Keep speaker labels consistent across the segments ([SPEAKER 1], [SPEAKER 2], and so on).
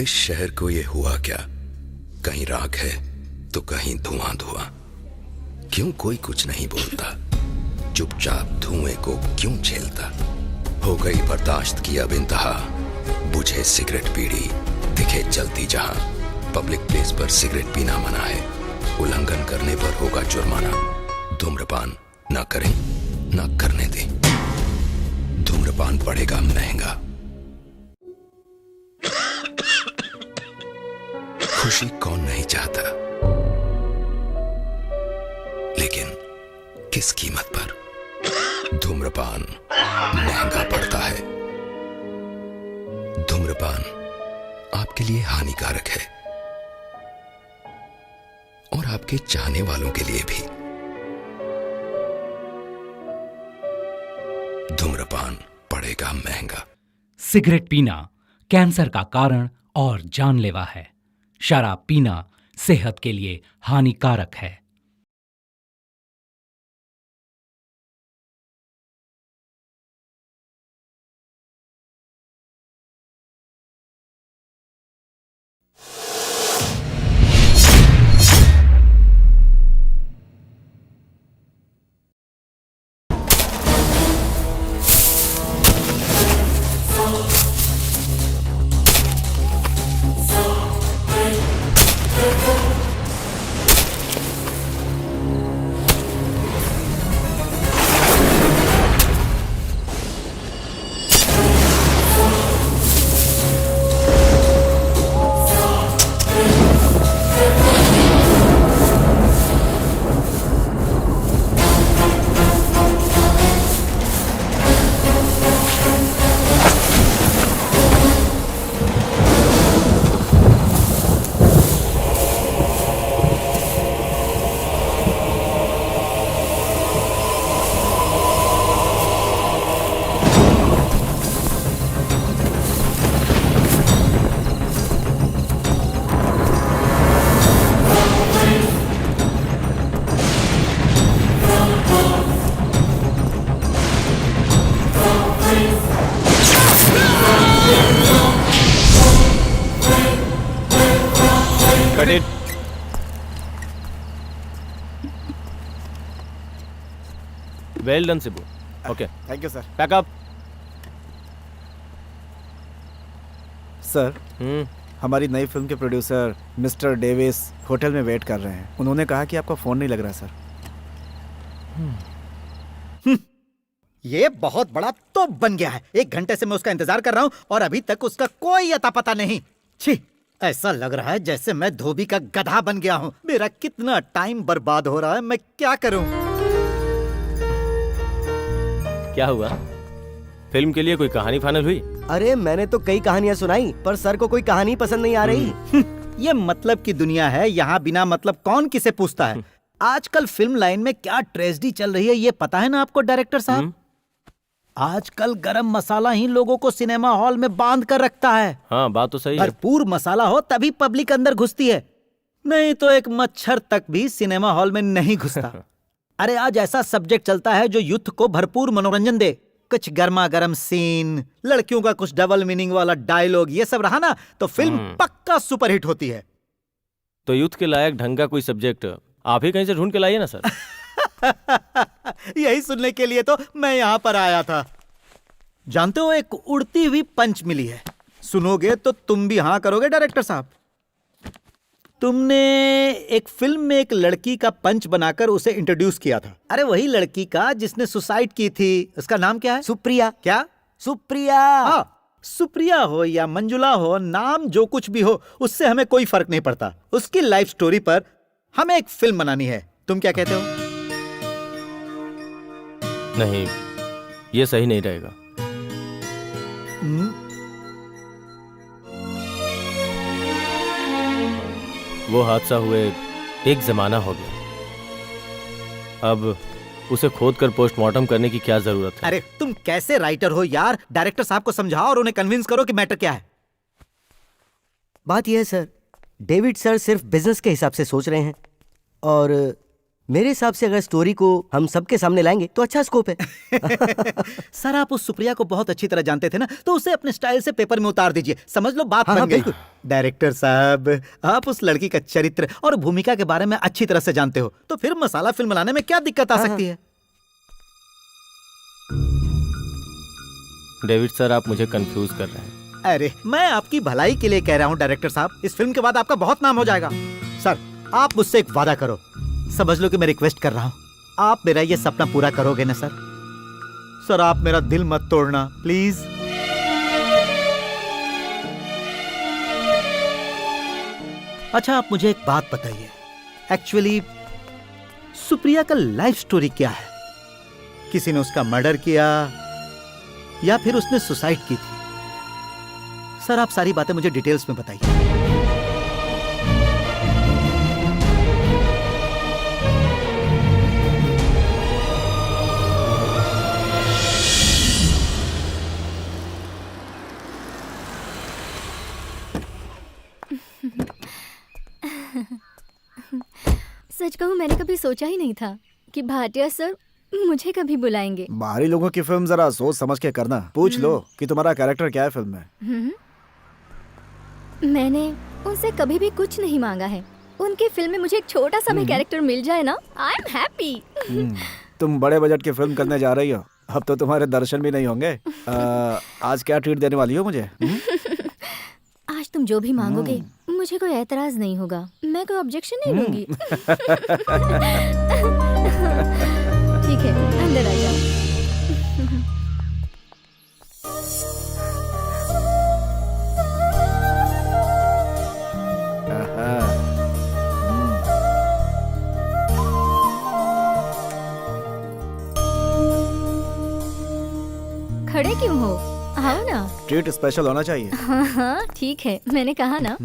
[SPEAKER 1] इस शहर को ये हुआ क्या? कहीं राख है तो कहीं धुआं धुआं। क्यों कोई कुछ नहीं बोलता? चुपचाप धुएं को क्यों झेलता? हो गई बर्दाश्त की अब इंतहा। बुझे सिगरेट बीड़ी दिखे जलती जहां। पब्लिक प्लेस पर सिगरेट पीना मना है। उल्लंघन करने पर होगा जुर्माना। धूम्रपान ना करें ना करने दें। धूम्रपान पड़ेगा महंगा। खुशी कौन नहीं चाहता, लेकिन किस कीमत पर? धूम्रपान महंगा पड़ता है। धूम्रपान आपके लिए हानिकारक है और आपके चाहने वालों के लिए भी। धूम्रपान पड़ेगा महंगा।
[SPEAKER 2] सिगरेट पीना कैंसर का कारण और जानलेवा है। शराब पीना सेहत के लिए हानिकारक है।
[SPEAKER 3] Well done Sibu. Okay
[SPEAKER 4] thank you sir.
[SPEAKER 3] Pack up.
[SPEAKER 4] Sir हमारी नई फिल्म के प्रोड्यूसर मिस्टर डेविस होटल में वेट कर रहे हैं। उन्होंने कहा कि आपका फोन नहीं लग रहा सर।
[SPEAKER 5] ये बहुत बड़ा तोप बन गया है। 1 घंटे से मैं उसका इंतजार कर रहा हूँ और अभी तक उसका कोई अता पता नहीं। छी, ऐसा लग रहा है जैसे मैं धोबी का गधा बन गया हूँ। मेरा कितना टाइम बर्बाद हो रहा है, मैं क्या करूँ?
[SPEAKER 3] क्या हुआ? फिल्म के लिए कोई कहानी फाइनल हुई?
[SPEAKER 6] अरे मैंने तो कई कहानियां सुनाई, पर सर को कोई कहानी पसंद नहीं आ रही।
[SPEAKER 5] ये मतलब की दुनिया है। यहाँ बिना मतलब कौन किसे पूछता है? आजकल फिल्म लाइन में क्या ट्रेजेडी चल रही है ये पता है ना आपको डायरेक्टर साहब? आजकल गरम मसाला ही लोगों को सिनेमा हॉल में बांध कर रखता है।
[SPEAKER 3] हाँ, बात तो सही है।
[SPEAKER 5] भरपूर मसाला हो तभी पब्लिक अंदर घुसती है, नहीं तो एक मच्छर तक भी सिनेमा हॉल में नहीं घुसता। अरे आज ऐसा सब्जेक्ट चलता है जो यूथ को भरपूर मनोरंजन दे। कुछ गर्मा गर्म सीन, लड़कियों का कुछ डबल मीनिंग वाला डायलॉग, ये सब रहा ना तो फिल्म पक्का सुपरहिट होती है।
[SPEAKER 3] तो यूथ के लायक ढंग का कोई सब्जेक्ट आप ही कहीं से ढूंढ के लाइए ना सर।
[SPEAKER 5] यही सुनने के लिए तो मैं यहाँ पर आया था। जानते हो एक उड़ती हुई पंच मिली है, सुनोगे तो तुम भी हाँ करोगे डायरेक्टर साहब। तुमने एक फिल्म में एक लड़की का पंच बनाकर उसे इंट्रोड्यूस किया था। अरे वही लड़की का जिसने सुसाइड की थी। उसका नाम क्या है?
[SPEAKER 6] सुप्रिया।
[SPEAKER 5] क्या?
[SPEAKER 6] सुप्रिया।
[SPEAKER 5] हाँ, सुप्रिया हो या मंजुला हो, नाम जो कुछ भी हो उससे हमें कोई फर्क नहीं पड़ता। उसकी लाइफ स्टोरी पर हमें एक फिल्म बनानी है। तुम क्या कहते हो?
[SPEAKER 3] नहीं, ये सही नहीं रहेगा। वो हादसा हुए एक जमाना हो गया। अब उसे खोद कर पोस्टमार्टम करने की क्या जरूरत है?
[SPEAKER 5] अरे तुम कैसे राइटर हो यार? डायरेक्टर साहब को समझाओ और उन्हें कन्विंस करो कि मैटर क्या है।
[SPEAKER 6] बात यह है सर, डेविड सर सिर्फ बिजनेस के हिसाब से सोच रहे हैं और मेरे हिसाब से अगर स्टोरी को हम सबके सामने लाएंगे तो अच्छा स्कोप है।
[SPEAKER 5] सर आप उस सुप्रिया को बहुत अच्छी तरह जानते थे ना, तो उसे अपने स्टाइल से पेपर में उतार दीजिए। समझ लो बात
[SPEAKER 6] हाँ,
[SPEAKER 5] बन
[SPEAKER 6] हाँ,
[SPEAKER 5] गई।
[SPEAKER 6] बिल्कुल।
[SPEAKER 5] डायरेक्टर साहब, आप उस लड़की का चरित्र और भूमिका के बारे में अच्छी तरह से जानते हो, तो फिर मसाला फिल्म बनाने में क्या दिक्कत आ सकती है?
[SPEAKER 3] डेविड सर, आप मुझे कंफ्यूज कर रहे हैं।
[SPEAKER 5] अरे मैं आपकी भलाई के लिए कह रहा हूँ डायरेक्टर साहब, इस फिल्म के बाद आपका बहुत नाम हो जाएगा। सर, आप मुझसे एक वादा करो, समझ लो कि मैं रिक्वेस्ट कर रहा हूँ, आप मेरा ये सपना पूरा करोगे ना सर? सर, आप मेरा दिल मत तोड़ना प्लीज। अच्छा, आप मुझे एक बात बताइए, एक्चुअली सुप्रिया का लाइफ स्टोरी क्या है? किसी ने उसका मर्डर किया या फिर उसने सुसाइड की थी? सर, आप सारी बातें मुझे डिटेल्स में बताइए।
[SPEAKER 7] सच कहूं, मैंने कभी सोचा ही नहीं था कि भाटिया सर मुझे कभी बुलाएंगे।
[SPEAKER 4] बाहरी लोगों की फिल्म जरा सोच समझ के करना। पूछ लो कि तुम्हारा कैरेक्टर क्या है फिल्म में।
[SPEAKER 7] मैंने उनसे कभी भी कुछ नहीं मांगा है। उनकी फिल्म में मुझे एक छोटा सा भी कैरेक्टर मिल जाए ना, आई एम हैप्पी।
[SPEAKER 4] तुम बड़े बजट की फिल्म करने जा रही हो, अब तो तुम्हारे दर्शन भी नहीं होंगे। आज क्या ट्रीट देने वाली हो मुझे?
[SPEAKER 7] आज तुम जो भी मांगोगे मुझे कोई एतराज नहीं होगा, मैं कोई ऑब्जेक्शन नहीं लूंगी। ठीक है, अंदर आ जाओ। खड़े क्यों हो? आओ ना।
[SPEAKER 4] ट्रीट स्पेशल होना चाहिए।
[SPEAKER 7] हाँ हाँ ठीक है, मैंने कहा ना।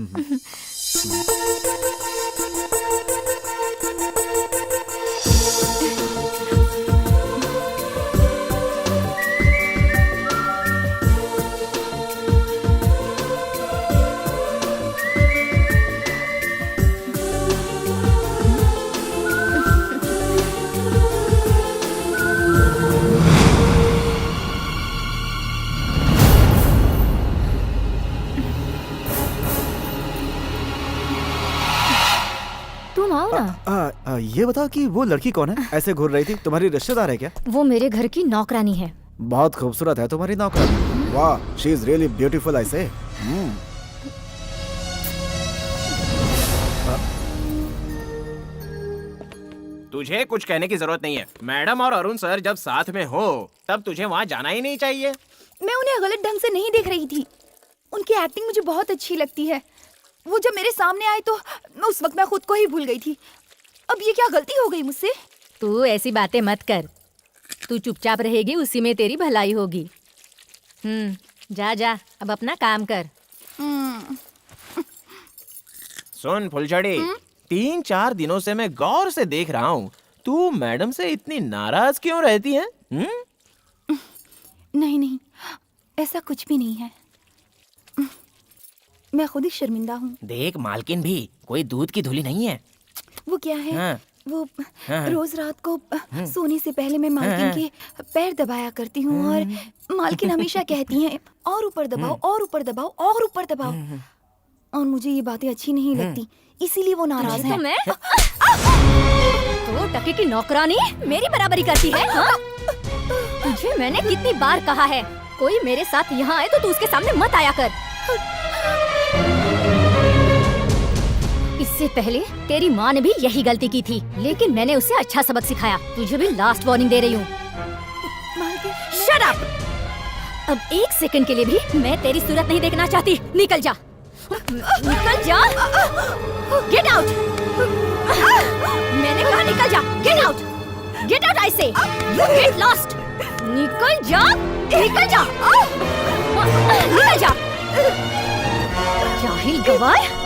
[SPEAKER 7] तुम आओ ना।
[SPEAKER 4] ये बताओ कि वो लड़की कौन है? ऐसे घूर रही थी, तुम्हारी रिश्तेदार है क्या?
[SPEAKER 7] वो मेरे घर की नौकरानी है।
[SPEAKER 4] बहुत खूबसूरत है तुम्हारी नौकरानी। वाह, she is really beautiful I से।
[SPEAKER 8] तुझे कुछ कहने की जरूरत नहीं है। मैडम और अरुण सर जब साथ में हो तब तुझे वहाँ जाना ही नहीं चाहिए।
[SPEAKER 9] मैं उन्हें गलत ढंग से नहीं देख रही थी। उनकी एक्टिंग मुझे बहुत अच्छी लगती है। वो जब मेरे सामने आए तो उस वक्त मैं खुद को ही भूल गई थी। अब ये क्या गलती हो गई मुझसे?
[SPEAKER 7] तू ऐसी बातें मत कर, तू चुपचाप रहेगी उसी में तेरी भलाई होगी। जा जा, अब अपना काम कर।
[SPEAKER 8] सुन फुलझड़ी, 3-4 दिनों से मैं गौर से देख रहा हूँ, तू मैडम से इतनी नाराज क्यों रहती है?
[SPEAKER 9] नहीं नहीं, ऐसा कुछ भी नहीं है। मैं खुद ही शर्मिंदा हूँ।
[SPEAKER 8] देख मालकिन भी कोई दूध की धुली नहीं है।
[SPEAKER 9] वो क्या है?
[SPEAKER 8] हाँ।
[SPEAKER 9] वो रोज रात को सोने से पहले मैं मालकिन के पैर दबाया करती हूँ और मालकिन हमेशा कहती हैं और ऊपर दबाओ और ऊपर दबाओ और ऊपर दबाओ, और मुझे ये बातें अच्छी नहीं लगती, इसीलिए वो नाराज है।
[SPEAKER 7] तो मैं तो टके की नौकरानी मेरी बराबरी करती है? हाँ? तुझे मैंने कितनी बार कहा है, कोई मेरे साथ यहाँ आए तो तू उसके सामने मत आया कर। इससे पहले तेरी माँ ने भी यही गलती की थी, लेकिन मैंने उसे अच्छा सबक सिखाया। तुझे भी लास्ट वार्निंग दे रही हूँ। Shut up! अब 1 सेकंड के लिए भी मैं तेरी सूरत नहीं देखना चाहती। निकल जा, निकल जा, गेट आउट। मैंने कहा निकल जा, get out, get out I से, यू गेट लॉस्ट। निकल जा, निकल जा, निकल जा, जाहिल गवार।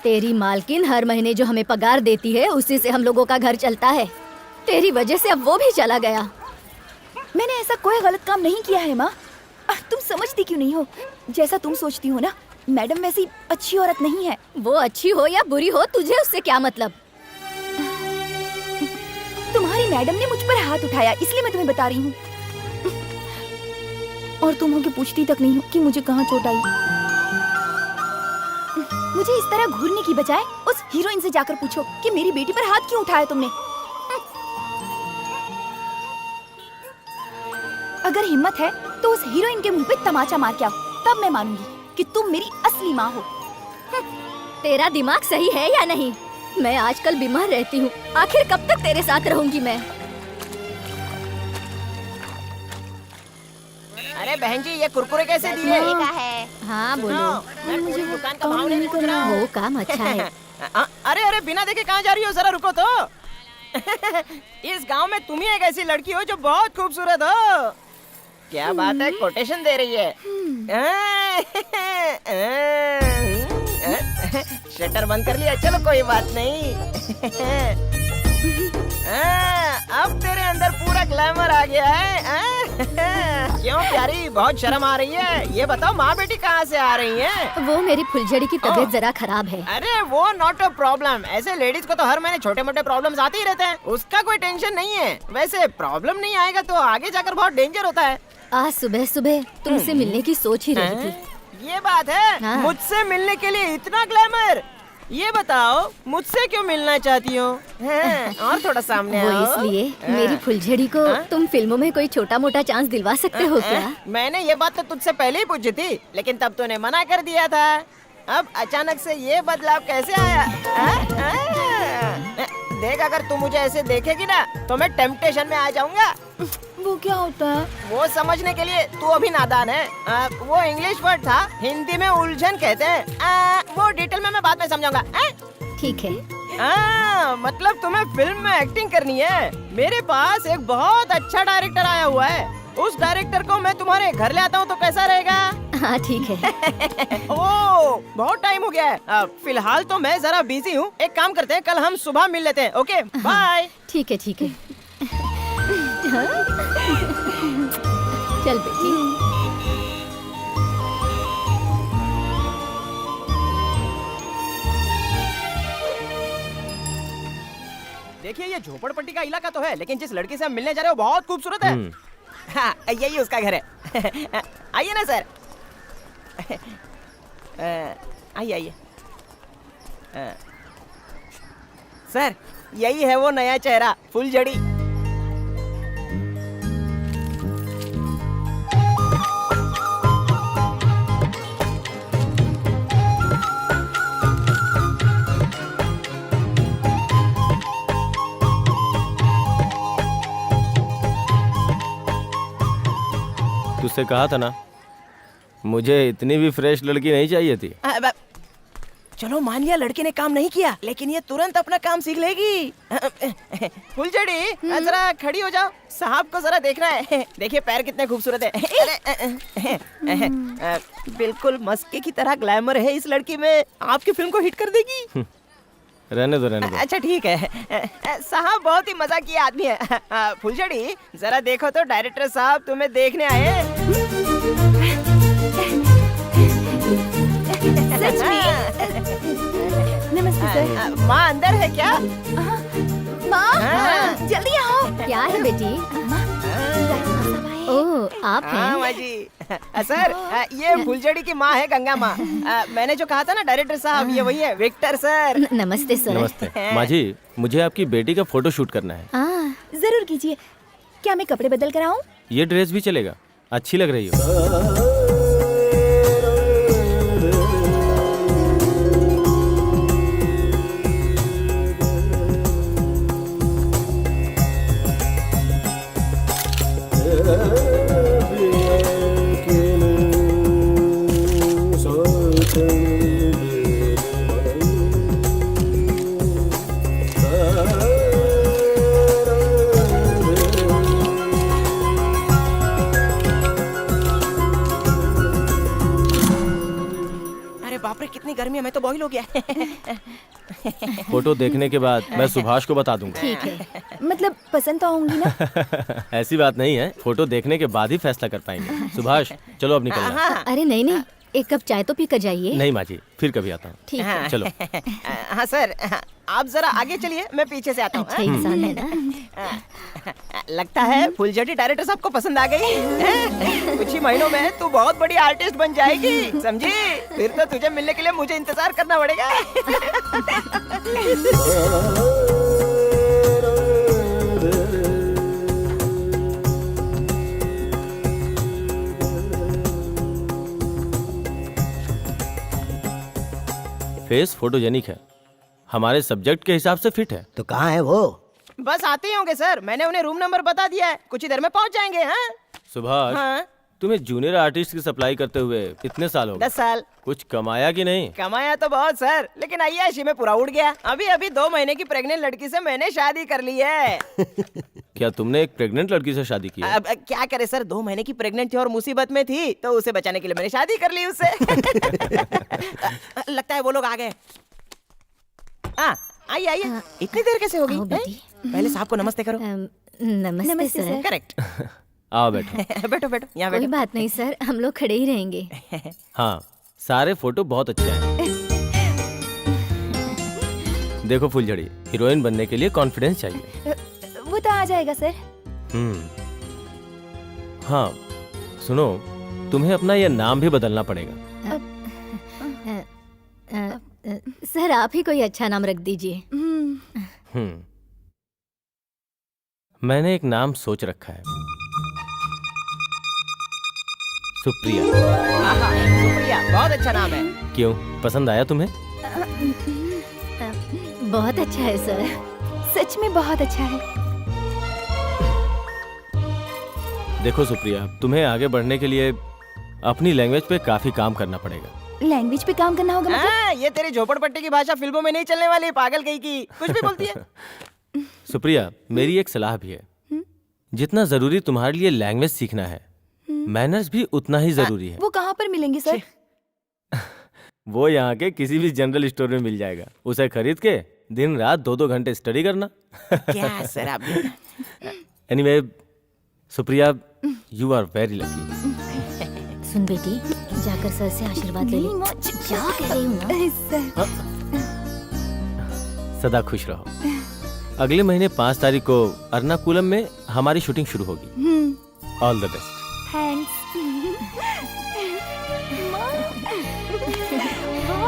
[SPEAKER 7] तेरी मालकिन हर महीने जो हमें पगार देती है उसी से हम लोगों का घर चलता है। तेरी वजह से अब वो भी चला गया।
[SPEAKER 9] मैंने ऐसा कोई गलत काम नहीं किया है माँ। तुम समझती क्यों नहीं हो? जैसा तुम सोचती हो ना मैडम वैसी अच्छी औरत नहीं है।
[SPEAKER 7] वो अच्छी हो या बुरी हो, तुझे उससे क्या मतलब?
[SPEAKER 9] तुम्हारी मैडम ने मुझ पर हाथ उठाया, इसलिए मैं तुम्हें बता रही हूँ। और तुम होके पूछती तक नहीं हो कि मुझे कहाँ चोट आई। मुझे इस तरह घूरने की बजाय उस हीरोइन से जाकर पूछो कि मेरी बेटी पर हाथ क्यों उठाया तुमने। अगर हिम्मत है तो उस हीरोइन के मुंह पे तमाचा मार के आओ, तब मैं मानूंगी कि तुम मेरी असली माँ हो।
[SPEAKER 7] तेरा दिमाग सही है या नहीं? मैं आजकल बीमार रहती हूँ, आखिर कब तक तेरे साथ रहूंगी मैं?
[SPEAKER 8] अरे बहन जी, ये कुरकुरे कैसे दिए?
[SPEAKER 7] हाँ बोलो।
[SPEAKER 8] मैं पूरी दुकान का भाव नहीं पूछ रहा हूँ।
[SPEAKER 7] वो काम अच्छा है।
[SPEAKER 8] अरे अरे, बिना देखे कहाँ जा रही हो? जरा रुको तो। इस गांव में तुम ही एक ऐसी लड़की हो जो बहुत खूबसूरत हो। क्या बात है, कोटेशन दे रही है। शटर बंद कर लिया, चलो कोई बात नहीं। अब तेरे अंदर पूरा ग्लैमर आ गया है। क्यों प्यारी, बहुत शर्म आ रही है? ये बताओ, माँ बेटी कहाँ से आ रही हैं?
[SPEAKER 7] वो मेरी फुलझड़ी की तबीयत जरा खराब है।
[SPEAKER 8] अरे वो नॉट अ प्रॉब्लम। ऐसे लेडीज को तो हर महीने छोटे मोटे प्रॉब्लम्स आते ही रहते हैं, उसका कोई टेंशन नहीं है। वैसे प्रॉब्लम नहीं आएगा तो आगे जाकर बहुत डेंजर होता है।
[SPEAKER 7] आज सुबह सुबह तुमसे मिलने की सोच ही रही थी।
[SPEAKER 8] ये बात है?
[SPEAKER 7] हाँ।
[SPEAKER 8] मुझसे मिलने के लिए इतना ग्लैमर? ये बताओ, मुझसे क्यों मिलना चाहती हो? और थोड़ा सामने
[SPEAKER 7] वो
[SPEAKER 8] आओ।
[SPEAKER 7] इसलिए मेरी फुलझड़ी को तुम फिल्मों में कोई छोटा मोटा चांस दिलवा सकते हो क्या?
[SPEAKER 8] मैंने ये बात तो तुझसे पहले ही पूछी थी, लेकिन तब तूने मना कर दिया था। अब अचानक से ये बदलाव कैसे आया? देख, अगर तू मुझे ऐसे देखेगी ना तो मैं टेम्पटेशन में आ जाऊंगा।
[SPEAKER 9] वो क्या होता है?
[SPEAKER 8] वो समझने के लिए तू अभी नादान है। वो इंग्लिश वर्ड था, हिंदी में उलझन कहते हैं। वो डिटेल में मैं बाद में समझाऊंगा।
[SPEAKER 7] ठीक है।
[SPEAKER 8] मतलब तुम्हें फिल्म में एक्टिंग करनी है? मेरे पास एक बहुत अच्छा डायरेक्टर आया हुआ है। उस डायरेक्टर को मैं तुम्हारे घर ले आता हूँ तो कैसा रहेगा?
[SPEAKER 7] हाँ ठीक है।
[SPEAKER 8] ओह, बहुत टाइम हो गया है। फिलहाल तो मैं जरा बिजी हूँ। एक काम करते हैं, कल हम सुबह मिल लेते हैं। Okay, bye.
[SPEAKER 7] ठीक है ठीक है। चल बेटी।
[SPEAKER 8] देखिए, ये झोपड़पट्टी का इलाका तो है, लेकिन जिस लड़की से हम मिलने जा रहे हो बहुत खूबसूरत है। हाँ, यही उसका घर है। आइए ना सर। आइए आइए। सर, यही है वो नया चेहरा, फुलझड़ी।
[SPEAKER 3] तुझसे कहा था ना, मुझे इतनी भी फ्रेश लड़की नहीं चाहिए थी।
[SPEAKER 8] चलो मान लिया लड़के ने काम नहीं किया, लेकिन ये तुरंत अपना काम सीख लेगी। फुलझड़ी, जरा खड़ी हो जाओ, साहब को जरा देखना है। देखिए पैर कितने खूबसूरत है। बिल्कुल मस्के की तरह ग्लैमर है इस लड़की में, आपकी फिल्म को हिट कर देगी।
[SPEAKER 3] रहने दो रहने दो।
[SPEAKER 8] अच्छा ठीक है। साहब बहुत ही मजाकी आदमी है। फुलझड़ी, जरा देखो तो, डायरेक्टर साहब तुम्हें देखने आए।
[SPEAKER 9] सच में? नमस्ते सर।
[SPEAKER 8] माँ अंदर है क्या?
[SPEAKER 9] माँ, जल्दी आओ।
[SPEAKER 7] क्या है बेटी? ओह, आप
[SPEAKER 8] हाँ
[SPEAKER 7] हैं?
[SPEAKER 8] माँ जी। सर, ये फुलझड़ी की माँ है, गंगा माँ। मैंने जो कहा था ना डायरेक्टर साहब, ये वही है, विक्टर सर।
[SPEAKER 7] नमस्ते सर।
[SPEAKER 3] नमस्ते माँ जी, मुझे आपकी बेटी का फोटो शूट करना है।
[SPEAKER 9] जरूर कीजिए। क्या मैं कपड़े बदल कर आऊं?
[SPEAKER 3] ये ड्रेस भी चलेगा, अच्छी लग रही हो।
[SPEAKER 8] बाप रे, कितनी गर्मी है, मैं तो बॉईल हो गया।
[SPEAKER 3] फोटो देखने के बाद मैं सुभाष को बता दूंगा।
[SPEAKER 7] ठीक है।
[SPEAKER 9] मतलब पसंद तो आऊंगी ना?
[SPEAKER 3] ऐसी बात नहीं है, फोटो देखने के बाद ही फैसला कर पाएंगे। सुभाष, चलो अब निकलना।
[SPEAKER 7] अरे नहीं नहीं, एक कप चाय तो पी कर जाइए।
[SPEAKER 3] नहीं माँ जी, फिर कभी आता हूँ।
[SPEAKER 7] ठीक है।
[SPEAKER 3] चलो।
[SPEAKER 8] हाँ सर, आप जरा आगे चलिए, मैं पीछे से आता हूँ।
[SPEAKER 7] अच्छा इंसान है ना।
[SPEAKER 8] लगता है फुलझड़ी डायरेक्टर साहब को पसंद आ गई हैं? कुछ ही महीनों में तू बहुत बड़ी आर्टिस्ट बन जाएगी, समझी? फिर तो तुझे मिलने के लिए मुझे इंतजार करना पड़ेगा।
[SPEAKER 3] फेस फोटोजेनिक है, हमारे सब्जेक्ट के हिसाब से फिट है।
[SPEAKER 6] तो कहाँ है वो?
[SPEAKER 8] बस आते ही होंगे सर, मैंने उन्हें रूम नंबर बता दिया है, कुछ ही देर में पहुंच जाएंगे। हाँ
[SPEAKER 3] सुभाष,
[SPEAKER 8] हाँ,
[SPEAKER 3] तुम्हें जूनियर आर्टिस्ट की सप्लाई करते हुए इतने साल हो गए,
[SPEAKER 8] 10 साल।
[SPEAKER 3] कुछ कमाया कि नहीं?
[SPEAKER 8] कमाया तो बहुत सर, लेकिन अय्याशी में पूरा उड़ गया। अभी अभी 2 महीने की प्रेग्नेंट लड़की से मैंने शादी कर ली है।
[SPEAKER 3] क्या तुमने एक प्रेग्नेंट लड़की से शादी की है?
[SPEAKER 8] अब क्या करे सर, 2 महीने की प्रेग्नेंट थी और मुसीबत में थी, तो उसे बचाने के लिए मैंने शादी कर ली उससे। लगता है वो लोग आ गए। आइए आइए, इतनी देर कैसे हो गई?
[SPEAKER 7] आओ बेटी।
[SPEAKER 8] पहले साहब को नमस्ते करो।
[SPEAKER 7] नमस्ते सर।
[SPEAKER 8] करेक्ट।
[SPEAKER 3] आओ बैठो।
[SPEAKER 8] बैठो बैठो, यहाँ
[SPEAKER 7] कोई
[SPEAKER 8] बैठो।
[SPEAKER 7] बात नहीं सर, हम लोग खड़े ही रहेंगे।
[SPEAKER 3] हाँ, सारे फोटो बहुत अच्छे हैं। देखो फुलझड़ी, हीरोइन बनने के लिए कॉन्फिडेंस चाहिए।
[SPEAKER 9] वो तो आ जाएगा सर।
[SPEAKER 3] हाँ, सुनो, तुम्हें अपना ये नाम भी बदलना पड़ेगा।
[SPEAKER 7] सर आप ही कोई अच्छा नाम रख दीजिए।
[SPEAKER 3] मैंने एक नाम सोच रखा है, सुप्रिया।
[SPEAKER 8] सुप्रिया बहुत अच्छा नाम है।
[SPEAKER 3] क्यों, पसंद आया तुम्हें?
[SPEAKER 7] बहुत अच्छा है सर।
[SPEAKER 9] सच में बहुत अच्छा है।
[SPEAKER 3] देखो सुप्रिया, तुम्हें आगे बढ़ने के लिए अपनी लैंग्वेज पे काफी काम करना पड़ेगा।
[SPEAKER 9] लैंग्वेज पे काम करना होगा मतलब?
[SPEAKER 8] ये तेरी झोपड़पट्टी की भाषा फिल्मों में नहीं चलने वाली, पागल कहीं की कुछ भी बोलती है।
[SPEAKER 3] सुप्रिया, मेरी एक सलाह भी है। जितना जरूरी तुम्हारे लिए लैंग्वेज सीखना है, मैनर्स भी उतना ही जरूरी है।
[SPEAKER 9] वो कहाँ पर मिलेंगे सर?
[SPEAKER 3] वो यहाँ के किसी भी जनरल स्टोर में मिल जाएगा। उसे खरीद के दिन रात 2-2 घंटे स्टडी करना।
[SPEAKER 8] क्या सर आप?
[SPEAKER 3] Anyway Supriya, you are very lucky.
[SPEAKER 7] सुन बेटी, जाकर सर से आशीर्वाद ले ले। क्या कह रही हूँ ना?
[SPEAKER 3] सदा खुश रहो। अगले महीने 5 तारीख को अर्नाकुलम में हमारी शूटिंग शुरू होगी। All the best.
[SPEAKER 9] थैंक्स।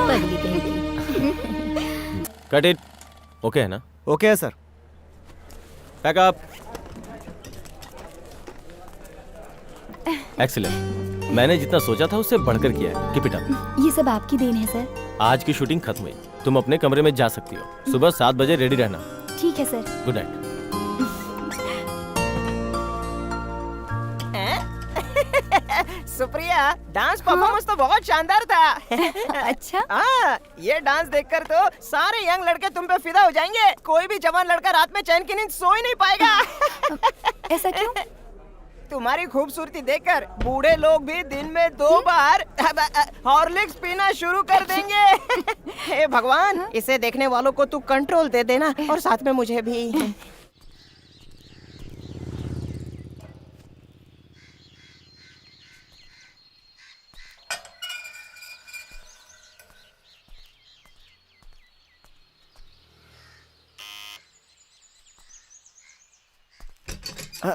[SPEAKER 7] पगली कहीं की।
[SPEAKER 3] Cut it. ओके है ना?
[SPEAKER 4] ओके है सर।
[SPEAKER 3] Pack up. एक्सीलेंट। मैंने जितना सोचा था उससे बढ़कर किया है। Keep it up.
[SPEAKER 9] ये सब आपकी देन है सर।
[SPEAKER 3] आज की शूटिंग खत्म हुई, तुम अपने कमरे में जा सकती हो। सुबह 7 बजे रेडी रहना।
[SPEAKER 9] ठीक है sir.
[SPEAKER 3] Good night.
[SPEAKER 8] Supriya, dance performance तो बहुत शानदार था।
[SPEAKER 9] अच्छा?
[SPEAKER 8] हाँ, ये डांस देखकर तो सारे यंग लड़के तुम पे फिदा हो जाएंगे। कोई भी जवान लड़का रात में चैन की नींद सो ही नहीं पाएगा।
[SPEAKER 9] ऐसा क्यों?
[SPEAKER 8] तुम्हारी खूबसूरती देखकर बूढ़े लोग भी दिन में 2 बार हॉर्लिक्स पीना शुरू कर देंगे। हे भगवान, इसे देखने वालों को तू कंट्रोल दे देना और साथ में मुझे भी।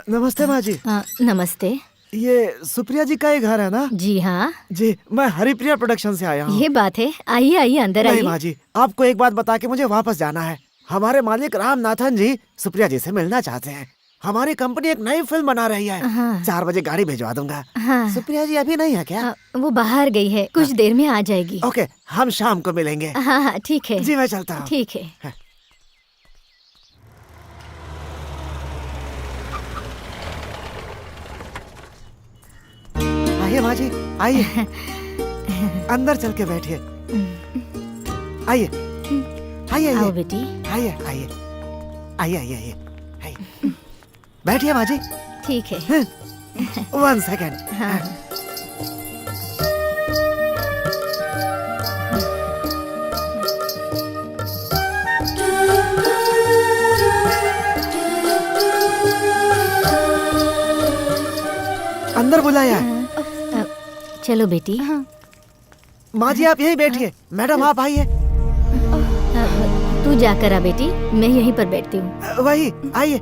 [SPEAKER 4] नमस्ते माँ जी।
[SPEAKER 7] नमस्ते।
[SPEAKER 4] ये सुप्रिया जी का ही घर है ना?
[SPEAKER 7] जी हाँ।
[SPEAKER 4] जी, मैं हरिप्रिया प्रोडक्शन से आया हूँ।
[SPEAKER 7] ये बात है, आइए आइए अंदर
[SPEAKER 4] नहीं
[SPEAKER 7] आइए।
[SPEAKER 4] माँ जी, आपको एक बात बता के मुझे वापस जाना है। हमारे मालिक रामनाथन जी सुप्रिया जी से मिलना चाहते हैं। हमारी कंपनी एक नई फिल्म बना रही है।
[SPEAKER 7] हाँ।
[SPEAKER 4] 4 बजे गाड़ी भिजवा दूंगा।
[SPEAKER 7] हाँ।
[SPEAKER 4] सुप्रिया जी अभी नहीं है क्या?
[SPEAKER 7] वो बाहर गई है, कुछ देर में आ जाएगी।
[SPEAKER 4] ओके, हम शाम को मिलेंगे।
[SPEAKER 7] हाँ हाँ ठीक है।
[SPEAKER 4] जी मैं चलता हूँ।
[SPEAKER 7] ठीक है।
[SPEAKER 4] आइए माँ जी, आइए। अंदर चल के बैठिए। आइए आइए
[SPEAKER 7] आओ
[SPEAKER 4] आइए
[SPEAKER 7] बेटी।
[SPEAKER 4] आइए आइए आइए आइए आइए आइए। बैठिए माँ जी।
[SPEAKER 7] ठीक है।
[SPEAKER 4] 1 सेकेंड।
[SPEAKER 7] हाँ।
[SPEAKER 4] अंदर बुलाया।
[SPEAKER 7] चलो बेटी।
[SPEAKER 9] हाँ।
[SPEAKER 4] माँ जी आप यहीं बैठिए, मैडम आप आइए।
[SPEAKER 7] तू जाकर आ बेटी, मैं यहीं पर बैठती हूँ।
[SPEAKER 4] वही आइए।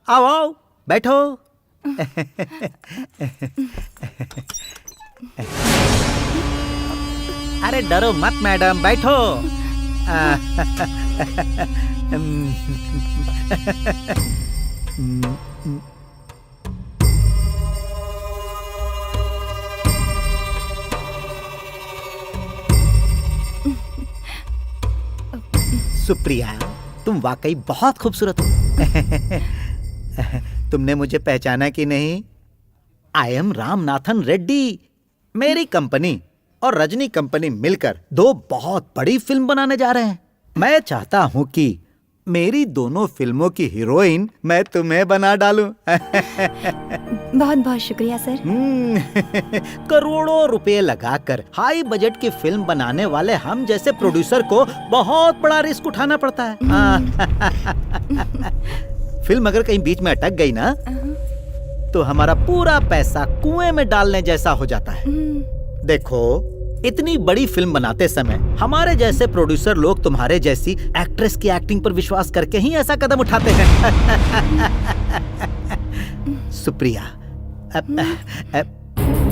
[SPEAKER 5] आओ आओ बैठो। अरे डरो मत मैडम, बैठो। सुप्रिया, तुम वाकई बहुत खूबसूरत हो। तुमने मुझे पहचाना कि नहीं? I am Ramanathan Reddy. मेरी कंपनी और रजनी कंपनी मिलकर दो बहुत बड़ी फिल्म बनाने जा रहे हैं। मैं चाहता हूं कि मेरी दोनों फिल्मों की हीरोइन मैं तुम्हें बना डालूं।
[SPEAKER 9] बहुत बहुत शुक्रिया सर।
[SPEAKER 5] करोड़ों रुपए लगाकर हाई बजट की फिल्म बनाने वाले हम जैसे प्रोड्यूसर को बहुत बड़ा रिस्क उठाना पड़ता है। फिल्म अगर कहीं बीच में अटक गई ना, तो हमारा पूरा पैसा कुएं में डालने जैसा हो जाता है। देखो, इतनी बड़ी फिल्म बनाते समय हमारे जैसे प्रोड्यूसर लोग तुम्हारे जैसी एक्ट्रेस की एक्टिंग पर विश्वास करके ही ऐसा कदम उठाते हैं। सुप्रिया,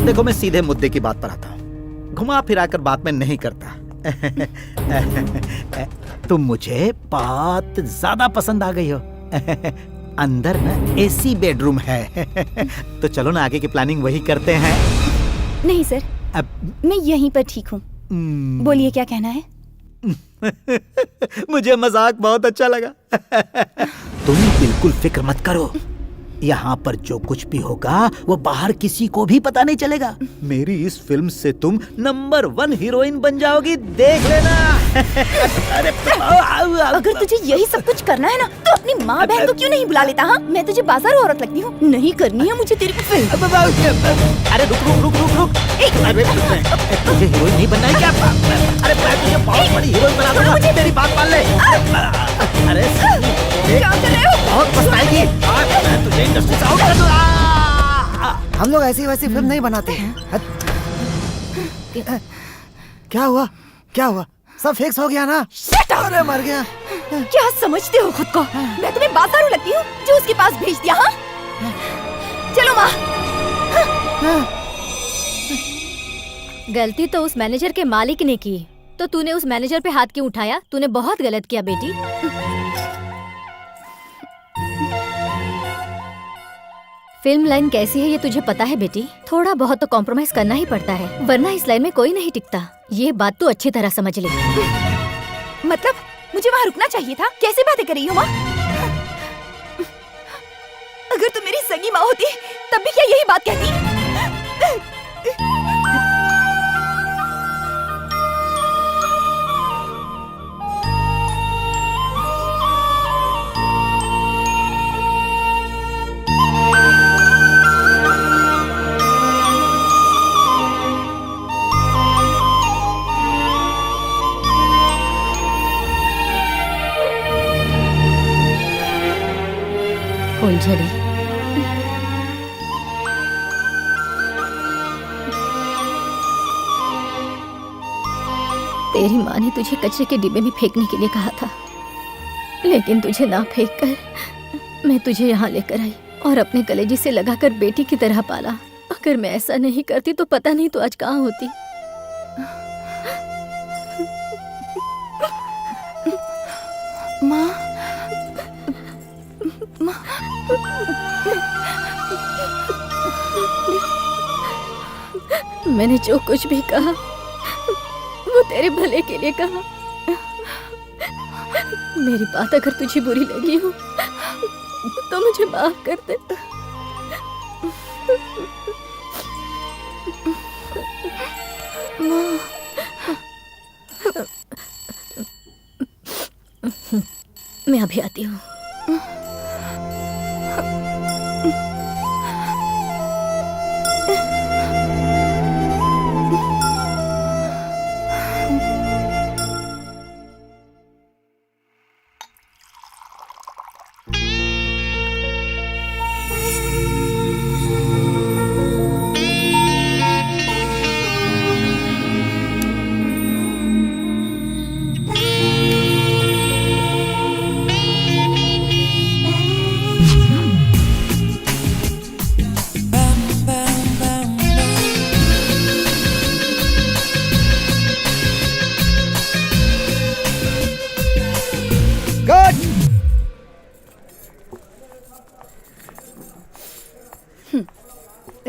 [SPEAKER 5] देखो मैं सीधे मुद्दे की बात पर आता हूँ, घुमा फिराकर बात में नहीं करता। तुम मुझे बहुत ज्यादा पसंद आ गई हो। अंदर ना एसी बेडरूम है। तो चलो ना आगे की प्लानिंग वही करते हैं।
[SPEAKER 9] नहीं सर,
[SPEAKER 5] अब
[SPEAKER 9] मैं यहीं पर ठीक हूँ। बोलिए क्या कहना है?
[SPEAKER 5] मुझे मजाक बहुत अच्छा लगा। तुम बिल्कुल फिक्र मत करो, यहाँ पर जो कुछ भी होगा वो बाहर किसी को भी पता नहीं चलेगा। मेरी इस फिल्म से तुम नंबर 1 हीरोइन बन जाओगी, देख लेना। अरे
[SPEAKER 9] अगर तुझे यही सब कुछ करना है ना, तो अपनी माँ बहन को क्यों नहीं बुला लेता? हाँ, मैं तुझे बाजार औरत लगती हूँ? नहीं करनी है मुझे तेरी फिल्म।
[SPEAKER 5] अरे रुक रुक रुक रुक रुक। अरे तुझे हीरोइन नहीं बनना है क्या? अरे मैं तुझे बहुत बड़ी हीरोइन बना दूंगा, मुझे मेरी बात मान ले। अरे
[SPEAKER 9] क्या कर रहे हो?
[SPEAKER 5] बहुत पछताएगी। मैं तुझे इंडस्ट्री से आउट कर दूंगा।
[SPEAKER 4] हम लोग ऐसी वैसी फिल्म नहीं बनाते हैं। क्या हुआ? क्या हुआ? सब फिक्स हो गया ना? अरे मर गया।
[SPEAKER 9] क्या समझते हो खुद को? मैं तुम्हें बाजारू लगती हूँ जो उसके पास भेज दिया? हाँ, चलो माँ।
[SPEAKER 7] गलती तो उस मैनेजर के मालिक ने की, तो तूने उस मैनेजर पे हाथ क्यों उठाया? तूने बहुत गलत किया बेटी। फिल्म लाइन कैसी है ये तुझे पता है बेटी? थोड़ा बहुत तो कॉम्प्रोमाइज करना ही पड़ता है, वरना इस लाइन में कोई नहीं टिकता। ये बात तू अच्छी तरह समझ ले।
[SPEAKER 9] मतलब मुझे वहाँ रुकना चाहिए था? कैसी बातें कर रही हो माँ? अगर तुम मेरी सगी माँ होती तब भी क्या यही बात कहती?
[SPEAKER 7] फूलझड़ी, तेरी माँ ने तुझे कचरे के डिब्बे में फेंकने के लिए कहा था, लेकिन तुझे ना फेंककर मैं तुझे यहाँ लेकर आई और अपने कलेजे से लगाकर बेटी की तरह पाला। अगर मैं ऐसा नहीं करती तो पता नहीं तो आज कहाँ होती।
[SPEAKER 9] माँ,
[SPEAKER 7] मैंने जो कुछ भी कहा वो तेरे भले के लिए कहा। मेरी बात अगर तुझे बुरी लगी हो तो मुझे माफ कर दे। मैं अभी आती हूँ।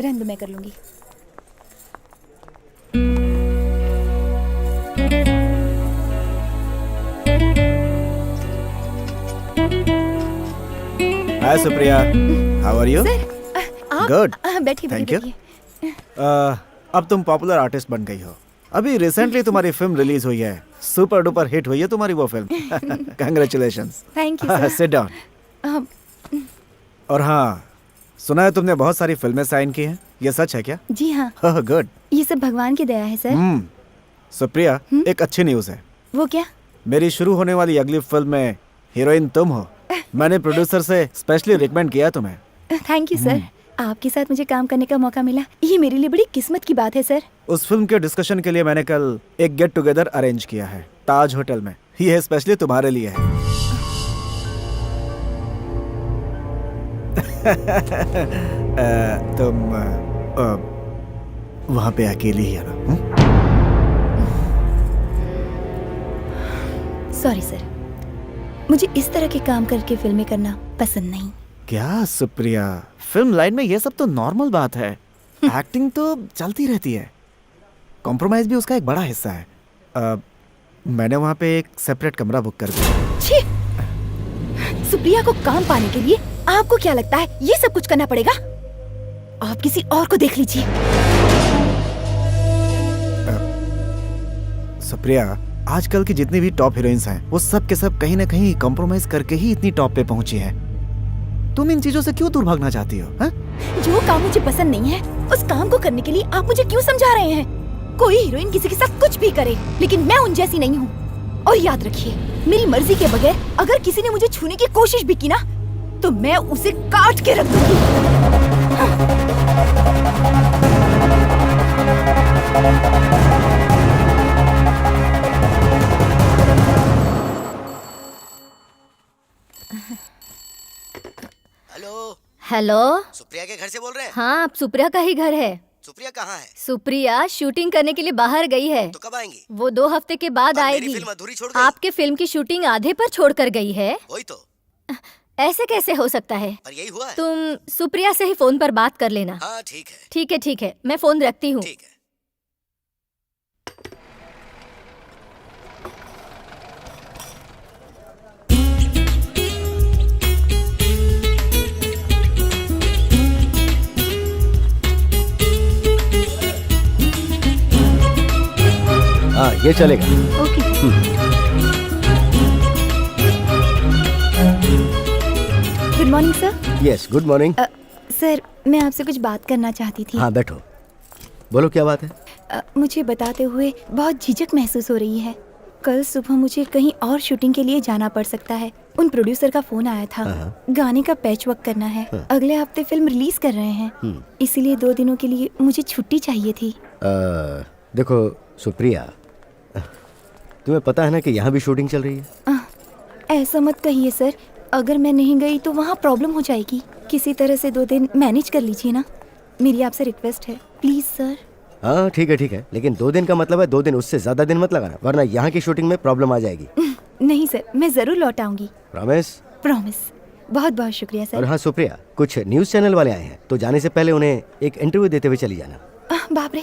[SPEAKER 9] रहने दो, मैं कर लूंगी।
[SPEAKER 4] हाय सुप्रिया, हाउ आर यू?
[SPEAKER 9] आप
[SPEAKER 4] Good.
[SPEAKER 9] बैठिए
[SPEAKER 4] Thank
[SPEAKER 9] बैठिए।
[SPEAKER 4] अब तुम पॉपुलर आर्टिस्ट बन गई हो। अभी रिसेंटली तुम्हारी फिल्म रिलीज हुई है, सुपर डुपर हिट हुई है तुम्हारी वो film. Congratulations.
[SPEAKER 9] Thank you sir.
[SPEAKER 4] Sit down. और हाँ, सुना है तुमने बहुत सारी फिल्में साइन की हैं, ये सच है क्या?
[SPEAKER 9] जी हाँ,
[SPEAKER 4] ओह गुड।
[SPEAKER 9] ये सब भगवान की दया है सर।
[SPEAKER 4] सुप्रिया, एक अच्छी न्यूज़ है।
[SPEAKER 9] वो क्या?
[SPEAKER 4] मेरी शुरू होने वाली अगली फिल्म में हीरोइन तुम हो। मैंने प्रोड्यूसर से स्पेशली रिकमेंड किया तुम्हें।
[SPEAKER 9] थैंक यू सर, आपके साथ मुझे काम करने का मौका मिला, ये मेरे लिए बड़ी किस्मत की बात है सर।
[SPEAKER 4] उस फिल्म के डिस्कशन के लिए मैंने कल एक गेट टुगेदर अरेंज किया है ताज होटल में। ये स्पेशली तुम्हारे लिए है। तुम वहाँ पे अकेली ही आना।
[SPEAKER 9] सॉरी सर, मुझे इस तरह के काम करके फिल्में करना पसंद नहीं।
[SPEAKER 4] क्या सुप्रिया, फिल्म लाइन में ये सब तो नॉर्मल बात है। एक्टिंग तो चलती रहती है, कॉम्प्रोमाइज भी उसका एक बड़ा हिस्सा है। मैंने वहाँ पे एक सेपरेट कमरा बुक कर दिया।
[SPEAKER 9] छी! सुप्रिया को काम पाने के लिए आपको क्या लगता है ये सब कुछ करना पड़ेगा? आप किसी और को देख लीजिए।
[SPEAKER 4] सुप्रिया, आजकल की जितनी भी टॉप हीरोइंस हैं, वो सब के सब कहीं ना कहीं कॉम्प्रोमाइज करके ही इतनी टॉप पे पहुंची हैं। तुम इन चीजों से क्यों दूर भागना चाहती हो? हा?
[SPEAKER 9] जो काम मुझे पसंद नहीं है, उस काम को करने के लिए आप मुझे क्यों समझा रहे हैं? कोई हीरोइन किसी के साथ कुछ भी करे, लेकिन मैं उन जैसी नहीं हूँ। और याद रखिए, मेरी मर्जी के बगैर अगर किसी ने मुझे छूने की कोशिश भी की ना, तो मैं उसे काट के रख दूंगी।
[SPEAKER 10] हेलो,
[SPEAKER 7] हेलो,
[SPEAKER 10] सुप्रिया के घर से बोल रहे हैं?
[SPEAKER 7] हाँ, अब सुप्रिया का ही घर है।
[SPEAKER 10] सुप्रिया कहाँ है?
[SPEAKER 7] सुप्रिया शूटिंग करने के लिए बाहर गई है।
[SPEAKER 10] तो कब आएंगी?
[SPEAKER 7] वो 2 हफ्ते के बाद
[SPEAKER 10] पर मेरी
[SPEAKER 7] आएगी।
[SPEAKER 10] फिल्म अधूरी छोड़ गई।
[SPEAKER 7] आपके फिल्म की शूटिंग आधे पर छोड़कर गई है।
[SPEAKER 10] वही तो।
[SPEAKER 7] ऐसे कैसे हो सकता है?
[SPEAKER 10] पर यही हुआ है।
[SPEAKER 7] तुम सुप्रिया से ही फोन पर बात कर लेना।
[SPEAKER 10] हाँ ठीक है।
[SPEAKER 7] ठीक है ठीक है, मैं फोन रखती हूँ।
[SPEAKER 10] ठीक है।
[SPEAKER 3] हाँ ये चलेगा।
[SPEAKER 9] Okay. Good morning sir.
[SPEAKER 3] Yes, good morning.
[SPEAKER 9] Sir, मैं आपसे कुछ बात करना चाहती थी।
[SPEAKER 3] हाँ बैठो, बोलो क्या बात है?
[SPEAKER 9] मुझे बताते हुए बहुत झिझक महसूस हो रही है। कल सुबह मुझे कहीं और शूटिंग के लिए जाना पड़ सकता है। उन प्रोड्यूसर का फोन आया था, गाने का पैच वर्क करना है। अगले हफ्ते फिल्म रिलीज कर रहे हैं, इसीलिए 2 दिनों के लिए मुझे छुट्टी चाहिए थी।
[SPEAKER 3] देखो सुप्रिया, तुम्हें पता है ना कि यहाँ भी शूटिंग चल रही है।
[SPEAKER 9] ऐसा मत कहिए सर, अगर मैं नहीं गई तो वहाँ प्रॉब्लम हो जाएगी। किसी तरह से 2 दिन मैनेज कर लीजिए ना, मेरी आपसे रिक्वेस्ट है प्लीज सर।
[SPEAKER 3] हाँ ठीक है, लेकिन 2 दिन का मतलब है 2 दिन, उससे ज्यादा दिन मत लगाना, वरना यहाँ की शूटिंग में प्रॉब्लम आ जाएगी।
[SPEAKER 9] नहीं सर, मैं जरूर लौट आऊंगी।
[SPEAKER 3] प्रॉमिस?
[SPEAKER 9] प्रॉमिस। बहुत बहुत शुक्रिया सर।
[SPEAKER 3] और हाँ सुप्रिया, कुछ न्यूज चैनल वाले आए हैं, तो जाने से पहले उन्हें एक इंटरव्यू देते हुए चली जाना।
[SPEAKER 9] बाप रे,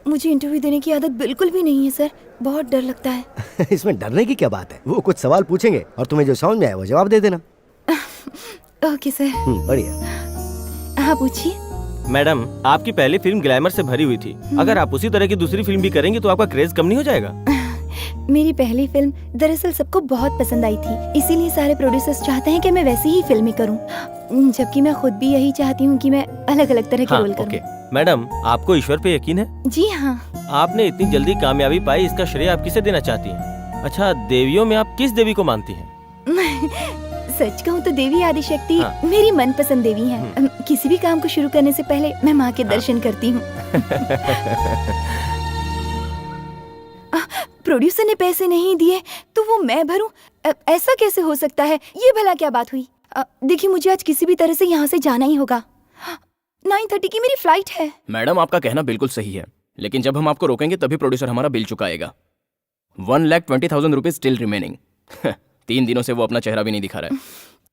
[SPEAKER 9] मुझे इंटरव्यू देने की आदत बिल्कुल भी नहीं है सर, बहुत डर लगता है।
[SPEAKER 3] इसमें डरने की क्या बात है? वो कुछ सवाल पूछेंगे और तुम्हें जो समझ में आए वो जवाब दे देना।
[SPEAKER 9] Okay sir.
[SPEAKER 3] बढ़िया।
[SPEAKER 9] हाँ पूछिए।
[SPEAKER 3] मैडम, आपकी पहली फिल्म ग्लैमर से भरी हुई थी, अगर आप उसी तरह की दूसरी फिल्म भी करेंगे तो आपका क्रेज कम नहीं हो जाएगा?
[SPEAKER 9] मेरी पहली फिल्म दरअसल सबको बहुत पसंद आई थी, इसीलिए सारे प्रोड्यूसर्स चाहते हैं कि मैं वैसी ही फिल्में करूं, जबकि मैं खुद भी यही चाहती हूँ कि मैं अलग अलग तरह के रोल करूं।
[SPEAKER 3] मैडम, आपको ईश्वर पे यकीन है?
[SPEAKER 9] जी हाँ।
[SPEAKER 3] आपने इतनी जल्दी कामयाबी पाई, इसका श्रेय आप किसे देना चाहती हैं? अच्छा, देवियों में आप किस देवी को मानती हैं?
[SPEAKER 9] सच कहूँ तो देवी आदिशक्ति
[SPEAKER 3] हाँ।
[SPEAKER 9] मेरी मनपसंद देवी है। किसी भी काम को शुरू करने से पहले मैं माँ के दर्शन करती हूँ। प्रोड्यूसर ने पैसे नहीं दिए तो वो मैं भरूं, ऐसा कैसे हो सकता है? ये भला क्या बात हुई? देखिए, मुझे आज किसी भी तरह से यहाँ से जाना ही होगा। 9:30 की मेरी फ्लाइट है।
[SPEAKER 11] मैडम, आपका कहना बिल्कुल सही है, लेकिन जब हम आपको रोकेंगे तभी प्रोड्यूसर हमारा बिल चुकाएगा। 1,20,000 rupees still remaining. 3 दिनों से वो अपना चेहरा भी नहीं दिखा रहा है।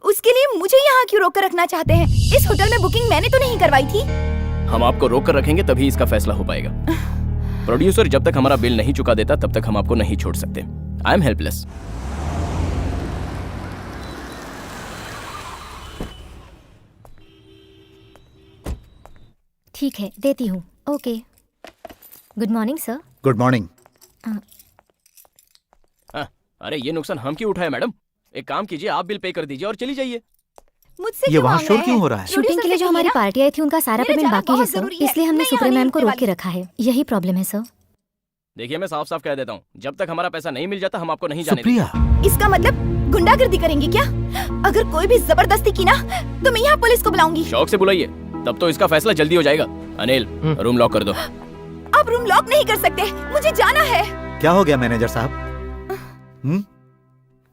[SPEAKER 9] उसके लिए मुझे यहाँ क्यों रोक कर रखना चाहते हैं? इस होटल में बुकिंग मैंने तो नहीं करवाई थी।
[SPEAKER 11] हम आपको रोक कर रखेंगे तभी इसका फैसला हो पाएगा। प्रोड्यूसर जब तक हमारा बिल नहीं चुका देता तब तक हम आपको नहीं छोड़ सकते। I am helpless.
[SPEAKER 7] ठीक है, देती हूँ। Okay. Good morning sir.
[SPEAKER 5] Good morning.
[SPEAKER 11] अरे ये नुकसान हम क्यों उठाए मैडम? एक काम कीजिए, आप बिल पे कर दीजिए और चली जाइए।
[SPEAKER 9] मुझसे
[SPEAKER 5] ये वहाँ शोर क्यों हो रहा है?
[SPEAKER 7] शूटिंग के लिए जो हमारी पार्टी आई थी उनका सारा पेमेंट बाकी है सर, इसलिए हमने सुपर मैम को रोक के रखा है। यही प्रॉब्लम है सर।
[SPEAKER 11] देखिए मैं साफ साफ कह देता हूँ, जब तक हमारा पैसा नहीं मिल जाता हम आपको नहीं जाने
[SPEAKER 5] सुप्रिया,
[SPEAKER 9] इसका मतलब गुंडागर्दी करेंगी क्या? अगर कोई भी जबरदस्ती की ना तो मैं यहाँ पुलिस को बुलाऊंगी।
[SPEAKER 11] शौक से बुलाइए, तब तो इसका फैसला जल्दी हो जाएगा। अनिल, रूम लॉक कर दो।
[SPEAKER 9] आप रूम लॉक नहीं कर सकते, मुझे जाना है।
[SPEAKER 5] क्या हो गया मैनेजर साहब?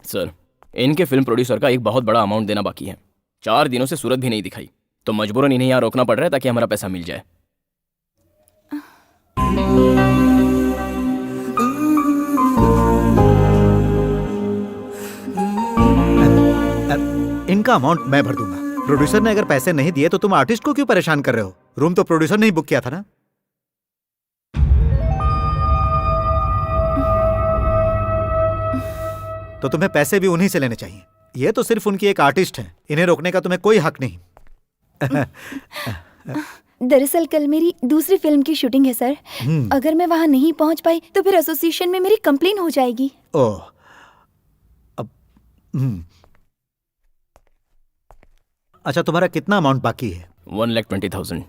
[SPEAKER 11] सर, इनके फिल्म प्रोड्यूसर का एक बहुत बड़ा अमाउंट देना बाकी है। 4 दिनों से सूरत भी नहीं दिखाई, तो मजबूरन इन्हें यहाँ रोकना पड़ रहा है ताकि हमारा पैसा मिल जाए।
[SPEAKER 5] इनका अमाउंट मैं भर दूंगा। प्रोड्यूसर ने अगर पैसे नहीं दिए तो तुम आर्टिस्ट को क्यों परेशान कर रहे हो? रूम तो प्रोड्यूसर ने ही बुक किया था ना। तो तुम्हें पैसे भी उन्हीं से लेने चाहिए। ये तो सिर्फ उनकी एक आर्टिस्ट है, इन्हें रोकने का तुम्हें कोई हक नहीं।
[SPEAKER 9] दरअसल कल मेरी दूसरी फिल्म की शूटिंग है सर। अगर मैं वहाँ नहीं पहुँच पाई तो फिर एसोसिएशन में मेरी कंप्लेन हो जाएगी।
[SPEAKER 5] ओह, अब अच्छा, तुम्हारा कितना अमाउंट बाकी है?
[SPEAKER 11] 1,20,000।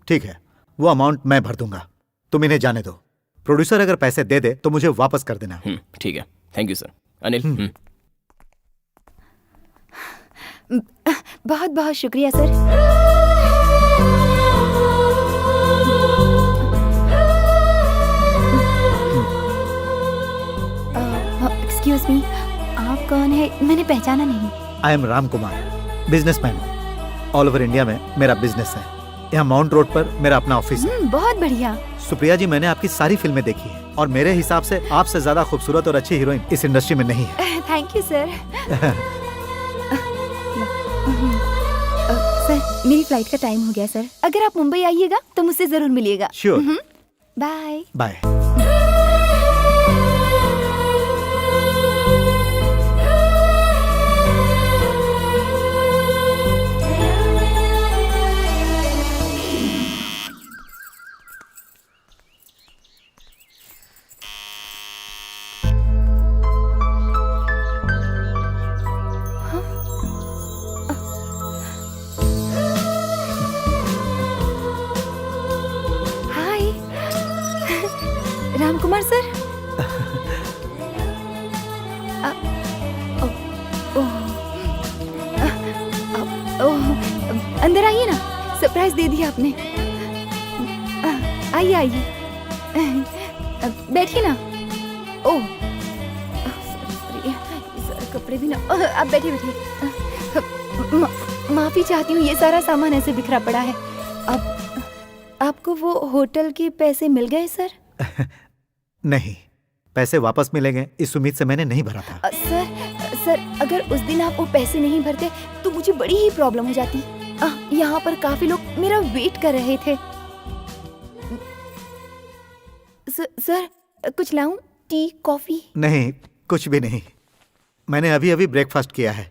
[SPEAKER 5] ठीक है, वो अमाउंट मैं भर दूंगा, तुम इन्हें जाने दो। प्रोड्यूसर अगर पैसे दे दे तो मुझे वापस कर देना।
[SPEAKER 11] ठीक है, थैंक यू सर। अनिल,
[SPEAKER 9] बहुत बहुत शुक्रिया सर। एक्सक्यूज मी, आप कौन है? मैंने पहचाना नहीं।
[SPEAKER 5] I am Ram Kumar, businessman हूँ। ऑल ओवर इंडिया में मेरा बिजनेस है। यहाँ माउंट रोड पर मेरा अपना ऑफिस है।
[SPEAKER 9] बहुत बढ़िया।
[SPEAKER 5] सुप्रिया जी, मैंने आपकी सारी फिल्में देखी हैं और मेरे हिसाब से आपसे ज्यादा खूबसूरत और अच्छी हीरोइन इस इंडस्ट्री में नहीं है।
[SPEAKER 9] Thank you sir. सर, मेरी फ्लाइट का टाइम हो गया सर। अगर आप मुंबई आइएगा तो मुझसे जरूर मिलिएगा।
[SPEAKER 5] Sure.
[SPEAKER 9] Bye
[SPEAKER 5] bye.
[SPEAKER 9] Ram Kumar sir. अंदर आइए ना, सरप्राइज दे दिया आपने। आइए आइए, बैठिए ना। ओह, सारे कपड़े भी ना। आप बैठिए बैठिए। माफी चाहती हूँ, ये सारा सामान ऐसे बिखरा पड़ा है। अब आपको वो होटल के पैसे मिल गए सर?
[SPEAKER 5] नहीं, पैसे वापस मिलेंगे इस उम्मीद से मैंने नहीं भरा था।
[SPEAKER 9] सर, अगर उस दिन आप वो पैसे नहीं भरते तो मुझे बड़ी ही प्रॉब्लम हो जाती। यहाँ पर काफी लोग मेरा वेट कर रहे थे। सर, कुछ लाऊं? T, coffee?
[SPEAKER 5] नहीं, कुछ भी नहीं। मैंने अभी अभी ब्रेकफास्ट किया है।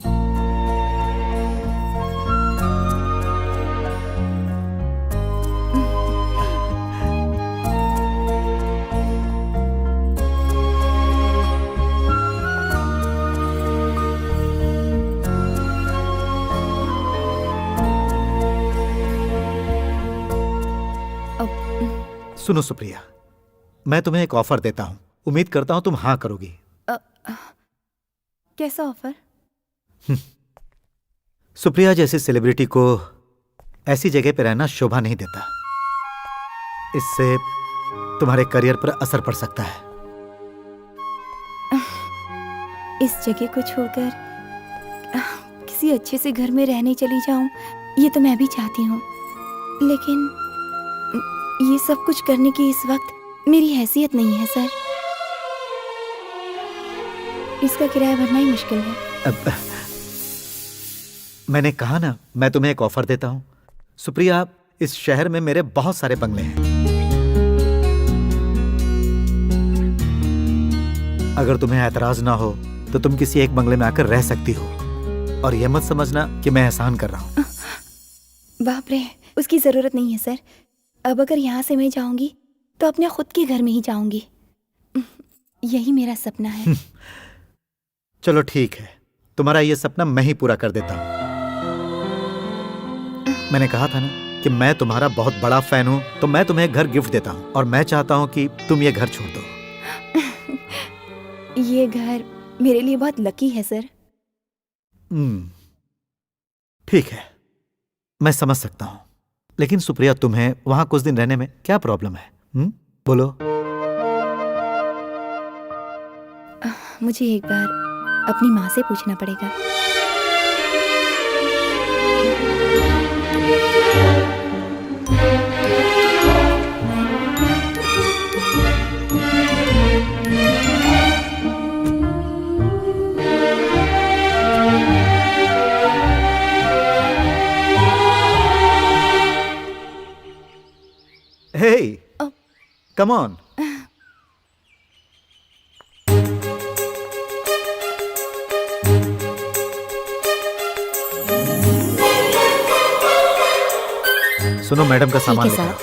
[SPEAKER 5] सुनो सुप्रिया, मैं तुम्हें एक ऑफर देता हूं। उम्मीद करता हूं तुम हाँ करोगी।
[SPEAKER 9] कैसा ऑफर?
[SPEAKER 5] सुप्रिया जैसी सेलिब्रिटी को ऐसी जगह पर रहना शोभा नहीं देता। इससे तुम्हारे करियर पर असर पड़ सकता है।
[SPEAKER 9] इस जगह को छोड़कर किसी अच्छे से घर में रहने चली जाऊं, ये तो मैं भी चाहती हूँ, लेकिन ये सब कुछ करने की इस वक्त मेरी हैसियत नहीं है सर। इसका किराया भरना ही मुश्किल है।
[SPEAKER 5] मैंने कहा ना, मैं तुम्हें एक ऑफर देता हूं। सुप्रिया, इस शहर में मेरे बहुत सारे बंगले हैं। अगर तुम्हें ऐतराज ना हो तो तुम किसी एक बंगले में आकर रह सकती हो, और यह मत समझना कि मैं एहसान कर रहा हूं।
[SPEAKER 9] बाप रे, उसकी जरूरत नहीं है सर। अब अगर यहाँ से मैं जाऊंगी तो अपने खुद के घर में ही जाऊंगी। यही मेरा सपना है।
[SPEAKER 5] चलो ठीक है, तुम्हारा यह सपना मैं ही पूरा कर देता हूं। मैंने कहा था ना कि मैं तुम्हारा बहुत बड़ा फैन हूं, तो मैं तुम्हें घर गिफ्ट देता हूं, और मैं चाहता हूं कि तुम ये घर छोड़ दो।
[SPEAKER 9] ये घर मेरे लिए बहुत लकी है सर।
[SPEAKER 5] ठीक है, मैं समझ सकता हूं, लेकिन सुप्रिया तुम्हें वहां कुछ दिन रहने में क्या प्रॉब्लम है? बोलो।
[SPEAKER 9] मुझे एक बार अपनी माँ से पूछना पड़ेगा।
[SPEAKER 5] Hey, come on. सुनो, मैडम का सामान
[SPEAKER 9] ठीक है
[SPEAKER 5] लेकर आओ।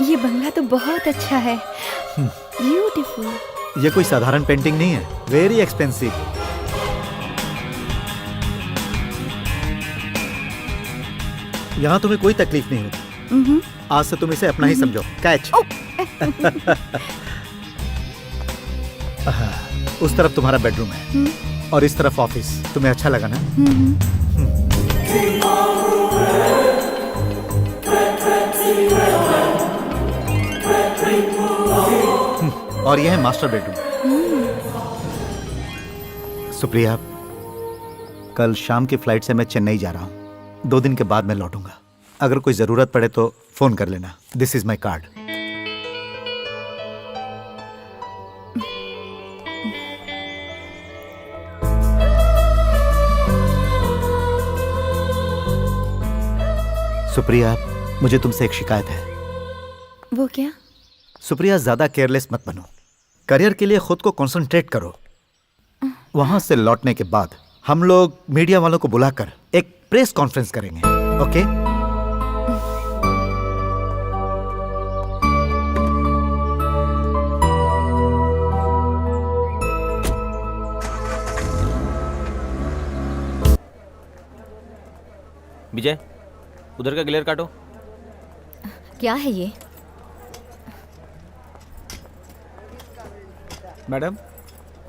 [SPEAKER 9] ये बंगला तो बहुत अच्छा है। ब्यूटीफुल।
[SPEAKER 5] ये कोई साधारण पेंटिंग नहीं है, वेरी एक्सपेंसिव। यहाँ तुम्हें कोई तकलीफ नहीं होगी। आज से तुम इसे अपना ही समझो। कैच। उस तरफ तुम्हारा बेडरूम है और इस तरफ ऑफिस। तुम्हें अच्छा लगा ना? और यह है मास्टर बेडरूम। सुप्रिया, कल शाम की फ्लाइट से मैं चेन्नई जा रहा हूँ। 2 दिन के बाद मैं लौटूंगा। अगर कोई जरूरत पड़े तो फोन कर लेना। This is my card. Supriya, मुझे तुमसे एक शिकायत है।
[SPEAKER 9] वो क्या?
[SPEAKER 5] सुप्रिया, ज्यादा केयरलेस मत बनो। करियर के लिए खुद को कंसंट्रेट करो। वहां से लौटने के बाद हम लोग मीडिया वालों को बुलाकर एक प्रेस कॉन्फ्रेंस करेंगे। ओके?
[SPEAKER 3] विजय, उधर का ग्लेयर काटो।
[SPEAKER 7] क्या है ये?
[SPEAKER 5] मैडम,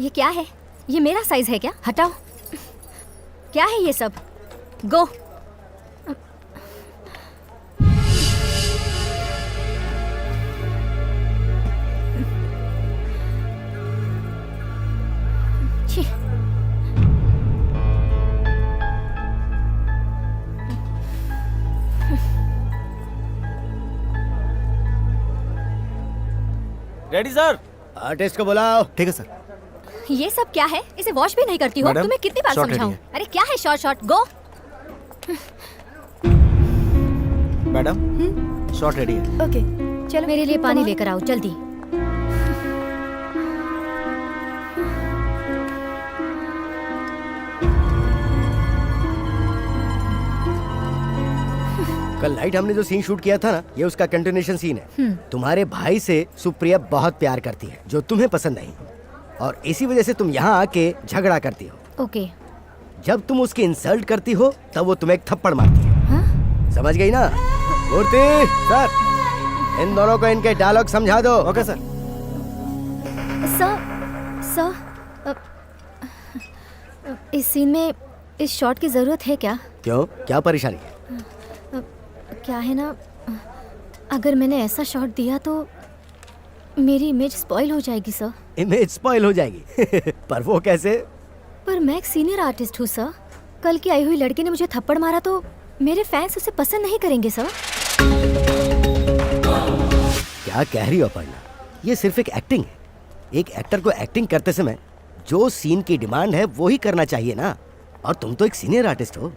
[SPEAKER 7] ये क्या है? ये मेरा साइज है क्या? हटाओ। क्या है ये सब? गो। छी।
[SPEAKER 3] Ready sir.
[SPEAKER 6] आर्टिस्ट को बुलाओ।
[SPEAKER 5] ठीक है सर।
[SPEAKER 7] ये सब क्या है? इसे वॉश भी नहीं करती हो?
[SPEAKER 5] मैडम,
[SPEAKER 7] तुम्हें कितनी बार
[SPEAKER 5] शॉट
[SPEAKER 7] समझाऊं?
[SPEAKER 5] रेडी है।
[SPEAKER 7] अरे क्या है शॉर्ट शॉर्ट? गो।
[SPEAKER 5] मैडम, शॉट रेडी है।
[SPEAKER 9] ओके, चलो
[SPEAKER 7] मेरे लिए पानी लेकर आओ जल्दी।
[SPEAKER 6] कल नाइट हमने जो सीन शूट किया था ना, ये उसका कंटिन्यूएशन सीन है। तुम्हारे भाई से सुप्रिया बहुत प्यार करती है, जो तुम्हें पसंद नहीं, और इसी वजह से तुम यहाँ आके झगड़ा करती हो।
[SPEAKER 7] ओके।
[SPEAKER 6] जब तुम उसकी इंसल्ट करती हो तब वो तुम्हें एक थप्पड़ मारती है।
[SPEAKER 7] हाँ?
[SPEAKER 6] समझ गई ना? मूर्ति सर, इन दोनों को इनके डायलॉग समझा दो।
[SPEAKER 5] Okay sir.
[SPEAKER 7] सर, इस सीन में इस शॉट की जरूरत है क्या?
[SPEAKER 6] क्यों, क्या परेशानी है?
[SPEAKER 7] क्या है ना, अगर मैंने ऐसा शॉट दिया तो मेरी इमेज स्पॉइल हो जाएगी सर।
[SPEAKER 6] इमेज स्पॉइल हो जाएगी? पर वो कैसे?
[SPEAKER 7] पर मैं एक सीनियर आर्टिस्ट हूँ सर। कल की आई हुई लड़की ने मुझे थप्पड़ मारा तो मेरे फैंस उसे पसंद नहीं करेंगे सर।
[SPEAKER 6] क्या कह रही हो अपर्णा? ये सिर्फ एक एक्टिंग है। एक एक्टर को एक्टिंग करते समय जो सीन की डिमांड है वो ही करना चाहिए ना। और तुम तो एक सीनियर आर्टिस्ट हो।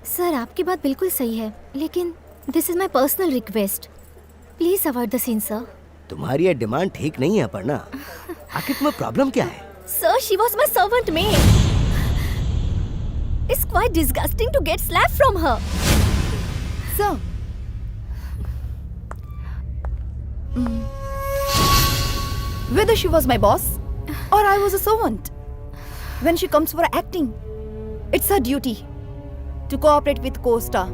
[SPEAKER 7] सर आपकी बात बिल्कुल सही है, लेकिन this is my personal request, please avoid the scene sir.
[SPEAKER 6] तुम्हारी ये डिमांड ठीक नहीं है अपर्णा। आखिर तुम्हें प्रॉब्लम क्या है?
[SPEAKER 7] Sir, she was my servant maid. It's quite disgusting to get slapped from her.
[SPEAKER 9] Sir. Whether she was my boss or I was a servant, when she comes for acting, it's her duty to cooperate with co-star.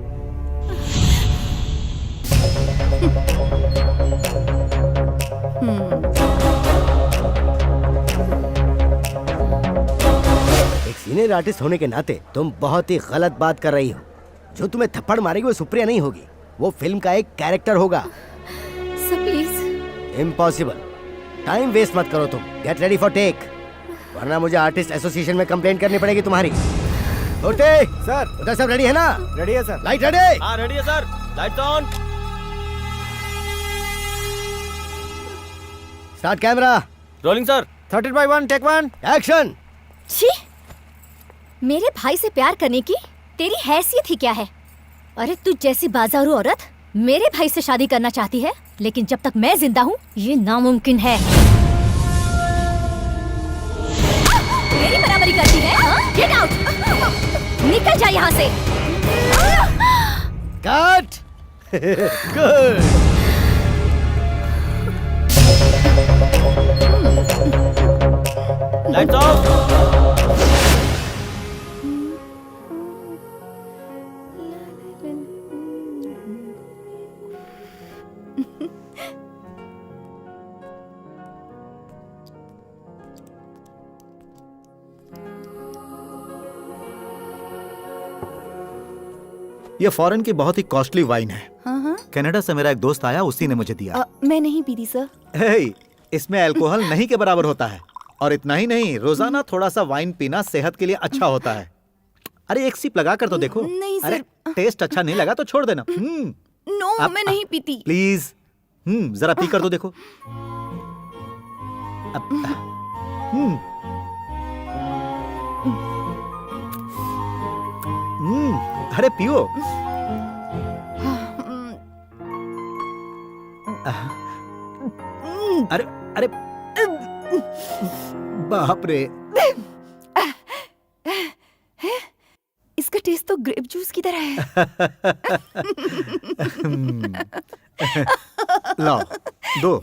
[SPEAKER 6] एक senior artist होने के नाते तुम बहुत ही गलत बात कर रही हो। जो तुम्हें थप्पड़ मारेगी वो सुप्रिया नहीं होगी, वो फिल्म का एक कैरेक्टर होगा।
[SPEAKER 7] Sir, please.
[SPEAKER 6] Impossible. Time waste मत करो तुम। गेट रेडी फॉर टेक, वरना मुझे आर्टिस्ट एसोसिएशन में कंप्लेंट करनी पड़ेगी तुम्हारी। उठे
[SPEAKER 4] सर।
[SPEAKER 6] उधर सब रेडी है ना?
[SPEAKER 4] रेडी है सर।
[SPEAKER 6] Light ready?
[SPEAKER 3] हाँ रेडी है sir, lights on.
[SPEAKER 6] Start camera.
[SPEAKER 3] Rolling sir.
[SPEAKER 4] 13/1 take 1
[SPEAKER 6] action.
[SPEAKER 7] छी, मेरे भाई से प्यार करने की तेरी हैसियत ही क्या है? अरे तू जैसी बाजारू औरत मेरे भाई से शादी करना चाहती है, लेकिन जब तक मैं जिंदा हूँ ये नामुमकिन है। मेरी बराबरी करती है? गेट आउट, निकल जा यहाँ से।
[SPEAKER 6] कट। गुड।
[SPEAKER 3] Lights off.
[SPEAKER 5] ये फॉरेन की बहुत ही कॉस्टली वाइन है।
[SPEAKER 9] हाँ।
[SPEAKER 5] कनाडा से मेरा एक दोस्त आया, उसी ने मुझे दिया।
[SPEAKER 9] मैं नहीं पीती सर।
[SPEAKER 5] हे, इसमें अल्कोहल नहीं के बराबर होता है। और इतना ही नहीं, रोजाना थोड़ा सा वाइन पीना सेहत के लिए अच्छा होता है। अरे एक सिप लगा कर तो देखो।
[SPEAKER 9] नहीं
[SPEAKER 5] अरे
[SPEAKER 9] सर।
[SPEAKER 5] टेस्ट अच्छा नहीं लगा तो छोड़ देना।
[SPEAKER 9] नो, मैं नहीं पीती।
[SPEAKER 5] प्लीज जरा पी कर तो देखो। अरे पियो। अरे अरे बाप रे।
[SPEAKER 9] इसका टेस्ट तो ग्रेप जूस की तरह है।
[SPEAKER 5] लाओ दो।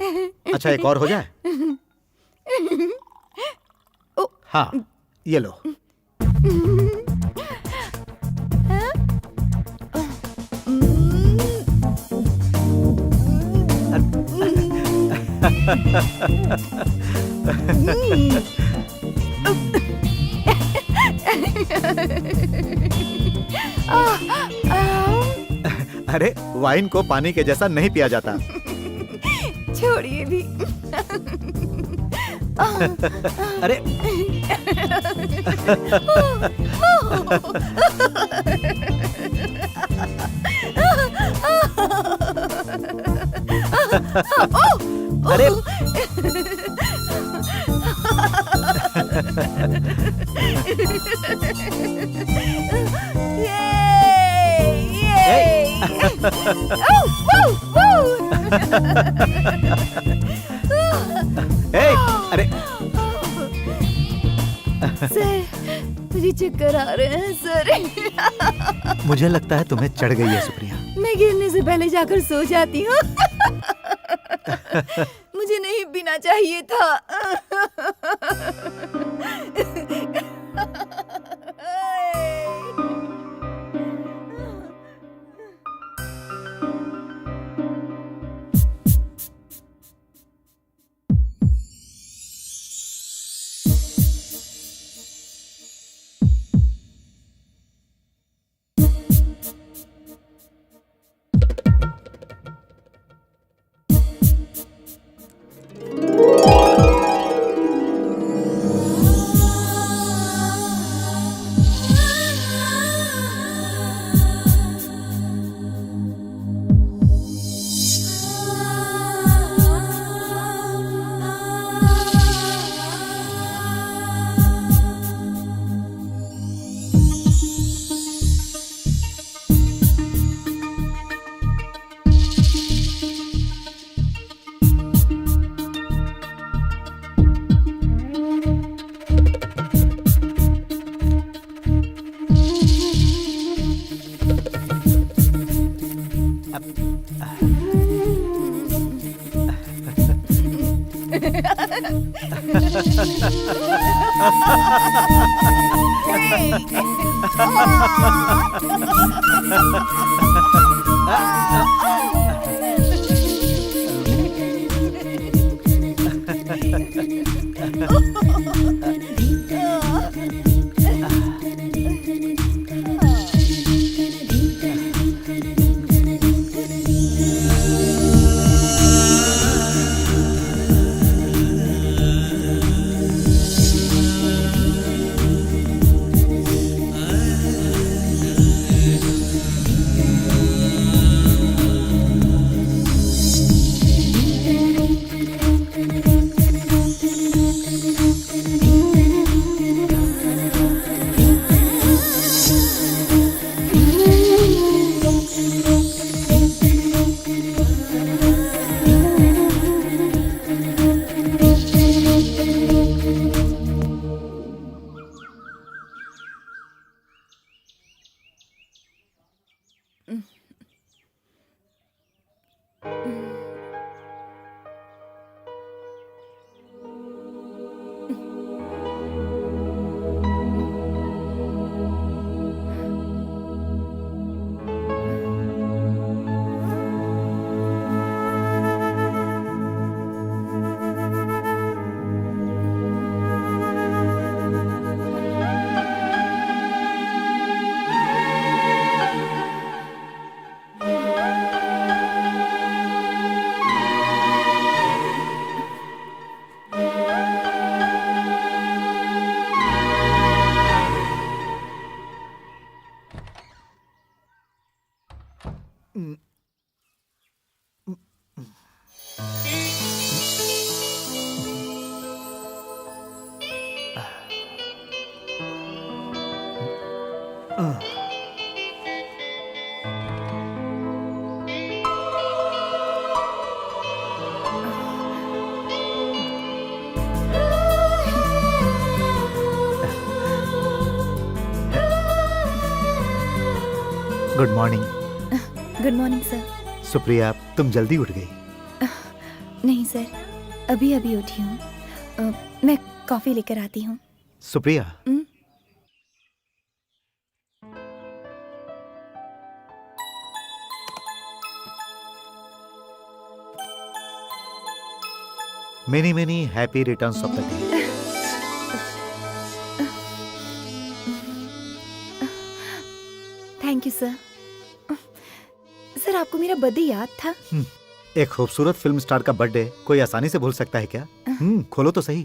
[SPEAKER 5] अच्छा एक और हो जाए। हाँ ये लो। अरे वाइन को पानी के जैसा नहीं पिया जाता।
[SPEAKER 9] छोड़िए भी।
[SPEAKER 5] अरे अरे अरे
[SPEAKER 9] सर मुझे चक्कर आ रहे हैं सर।
[SPEAKER 5] मुझे लगता है तुम्हें चढ़ गई है सुप्रिया।
[SPEAKER 9] मैं गिरने से पहले जाकर सो जाती हूँ। मुझे नहीं पीना चाहिए था।
[SPEAKER 4] Good morning.
[SPEAKER 9] Good morning sir.
[SPEAKER 4] Supriya, तुम जल्दी उठ गई।
[SPEAKER 9] नहीं सर, अभी अभी उठी हूँ। मैं कॉफी लेकर आती हूँ।
[SPEAKER 4] Supriya, many many happy returns of the day.
[SPEAKER 9] Thank you sir. Sir, आपको मेरा बर्थडे याद था?
[SPEAKER 4] एक खूबसूरत फिल्म स्टार का बर्थडे कोई आसानी से भूल सकता है क्या? खोलो तो सही।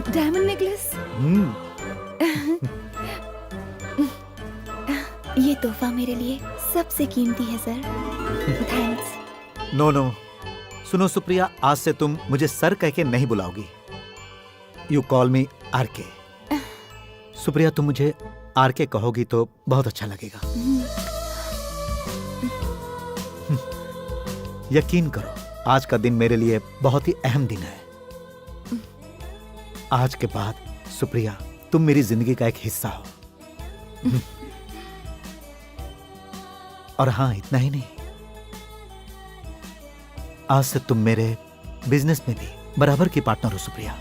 [SPEAKER 9] Diamond necklace. ये तोहफा मेरे लिए सबसे कीमती है सर। थैंक्स।
[SPEAKER 4] नो नो, सुनो सुप्रिया, आज से तुम मुझे सर कह के नहीं बुलाओगी। You call me RK. Supriya, तुम मुझे आरके कहोगी तो बहुत अच्छा लगेगा। यकीन करो, आज का दिन मेरे लिए बहुत ही अहम दिन है। आज के बाद सुप्रिया, तुम मेरी जिंदगी का एक हिस्सा हो। और हाँ, इतना ही नहीं, आज से तुम मेरे बिजनेस में भी बराबर की पार्टनर हो सुप्रिया।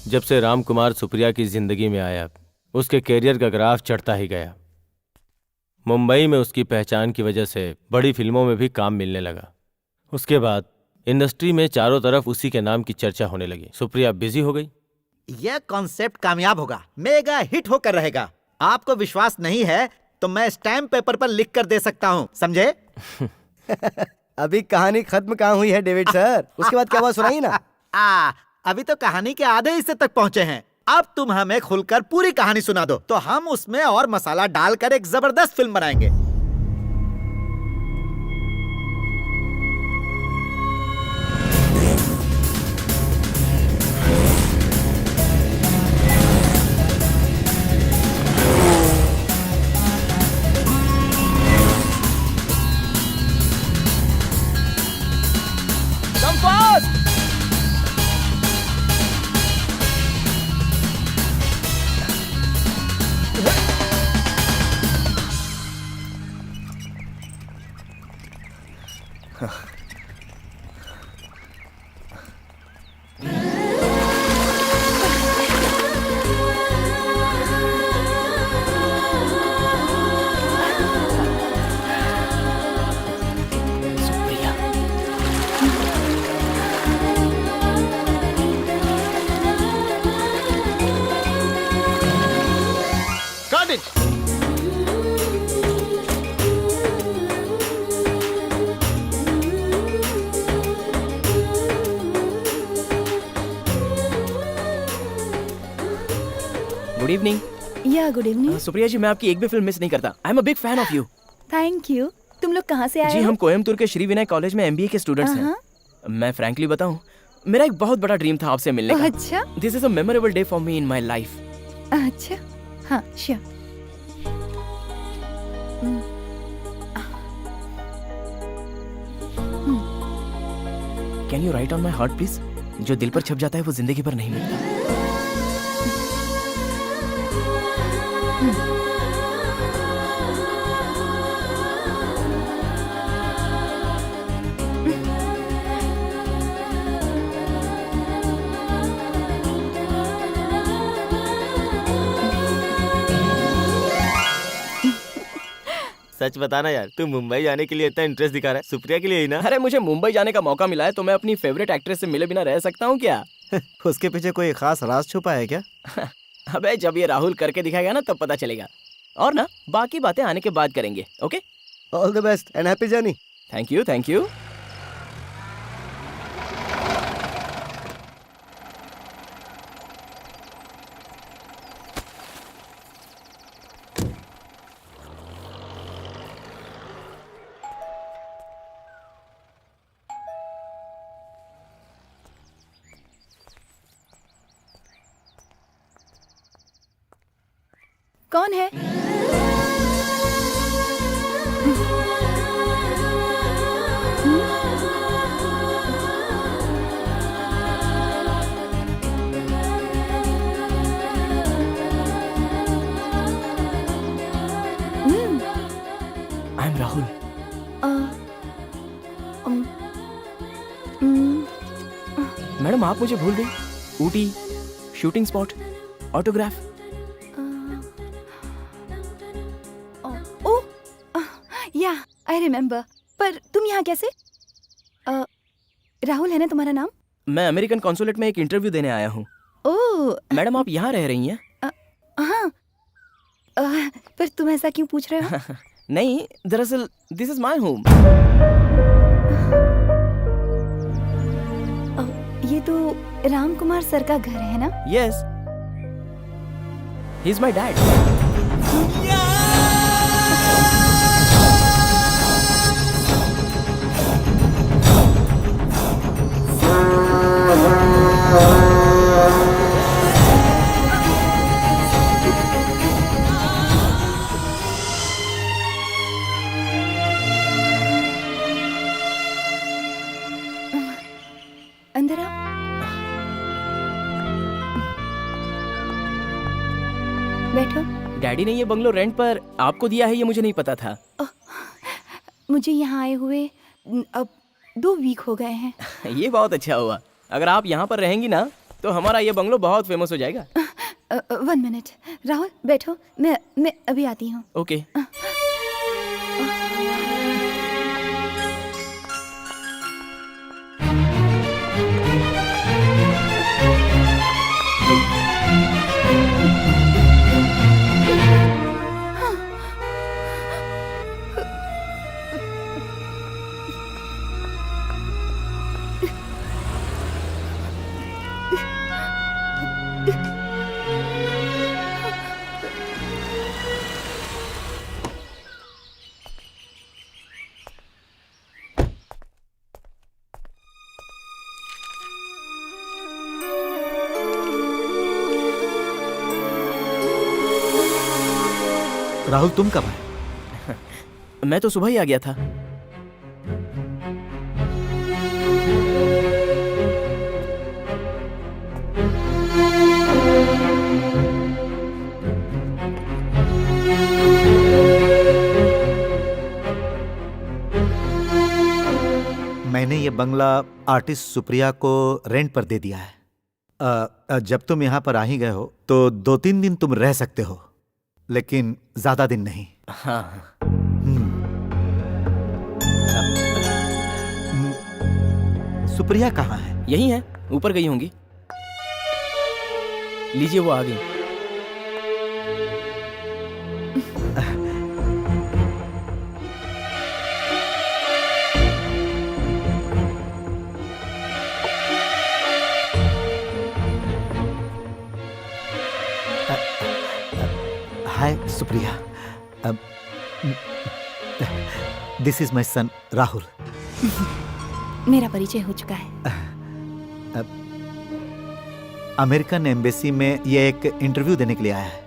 [SPEAKER 3] जब से राम कुमार सुप्रिया की जिंदगी में आया, उसके कैरियर का ग्राफ चढ़ता ही गया। मुंबई में उसकी पहचान की वजह से बड़ी फिल्मों में भी काम मिलने लगा। उसके बाद इंडस्ट्री में चारों तरफ उसी के नाम की चर्चा होने लगी। सुप्रिया बिजी हो गई।
[SPEAKER 5] यह कॉन्सेप्ट कामयाब होगा, मेगा हिट होकर रहेगा। आपको विश्वास नहीं है तो मैं स्टैम्प पेपर पर लिख कर दे सकता हूँ, समझे?
[SPEAKER 6] अभी कहानी खत्म कहाँ हुई है डेविड सर? उसके बाद क्या हुआ सुनाइए ना।
[SPEAKER 5] अभी तो कहानी के आधे हिस्से तक पहुँचे हैं। अब तुम हमें खुलकर पूरी कहानी सुना दो, तो हम उसमें और मसाला डालकर एक जबरदस्त फिल्म बनाएंगे।
[SPEAKER 11] Good evening.
[SPEAKER 9] या गुड इवनिंग।
[SPEAKER 11] सुप्रिया जी, मैं आपकी एक भी फिल्म मिस नहीं करता। I am a big fan of you.
[SPEAKER 9] Thank you. तुम लोग कहाँ से आए
[SPEAKER 11] जी,
[SPEAKER 9] हो?
[SPEAKER 11] हम कोयम्बतूर के श्री विनायक कॉलेज में एमबीए के स्टूडेंट्स हैं। मैं फ्रैंकली बताऊं, मेरा एक बहुत बड़ा ड्रीम था आपसे मिलने का।
[SPEAKER 9] अच्छा।
[SPEAKER 11] This is a memorable day for me in my life.
[SPEAKER 9] अच्छा, हाँ, sure.
[SPEAKER 11] Can you right on my heart please? जो दिल पर छप जाता है वो जिंदगी भर नहीं मिलता।
[SPEAKER 3] सच बताना यार, तू मुंबई जाने के लिए इतना इंटरेस्ट दिखा रहा है, सुप्रिया के लिए ही ना?
[SPEAKER 11] अरे मुझे मुंबई जाने का मौका मिला है तो मैं अपनी फेवरेट एक्ट्रेस से मिले बिना रह सकता हूँ क्या?
[SPEAKER 4] उसके पीछे कोई खास राज छुपा है क्या?
[SPEAKER 11] अबे जब ये राहुल करके दिखाएगा ना तब पता चलेगा। और ना बाकी बातें आने के बाद करेंगे। Okay,
[SPEAKER 6] all the best and happy journey.
[SPEAKER 11] Thank you, thank you.
[SPEAKER 9] कौन है?
[SPEAKER 11] I am Rahul. मैडम आप मुझे भूल गई? Ooty, shooting spot, autograph.
[SPEAKER 9] या आई रिमेम्बर। पर तुम यहाँ कैसे? राहुल है ना तुम्हारा नाम?
[SPEAKER 11] मैं अमेरिकन कॉन्सुलेट में एक इंटरव्यू देने आया हूँ।
[SPEAKER 9] ओह,
[SPEAKER 11] मैडम आप यहाँ रह रही हैं?
[SPEAKER 9] हाँ। पर तुम ऐसा क्यों पूछ रहे हो?
[SPEAKER 11] नहीं, दरअसल दिस इज माय होम।
[SPEAKER 9] ये तो राम कुमार सर का घर है ना?
[SPEAKER 11] Yes, he is my dad.
[SPEAKER 9] अंदर आओ। बैठो।
[SPEAKER 11] डैडी ने ये बंगलो रेंट पर आपको दिया है, ये मुझे नहीं पता था।
[SPEAKER 9] मुझे यहाँ आए हुए अब 2 वीक हो गए हैं।
[SPEAKER 11] ये बहुत अच्छा हुआ। अगर आप यहाँ पर रहेंगी ना तो हमारा ये बंगलो बहुत फेमस हो जाएगा।
[SPEAKER 9] 1 मिनट राहुल, बैठो, मैं अभी आती हूँ।
[SPEAKER 11] ओके।
[SPEAKER 5] राहुल तुम कब आए?
[SPEAKER 11] मैं तो सुबह ही आ गया था।
[SPEAKER 5] ये बंगला आर्टिस्ट सुप्रिया को रेंट पर दे दिया है। जब तुम यहाँ पर आ ही गए हो तो 2-3 दिन तुम रह सकते हो, लेकिन ज्यादा दिन नहीं।
[SPEAKER 11] हाँ।
[SPEAKER 5] सुप्रिया कहाँ है?
[SPEAKER 11] यही है, ऊपर गई होंगी। लीजिए, वो आ गई।
[SPEAKER 5] Hi Supriya, this is my son Rahul.
[SPEAKER 9] मेरा परिचय हो चुका है।
[SPEAKER 5] अमेरिकन एम्बेसी में ये एक इंटरव्यू देने के लिए आया है।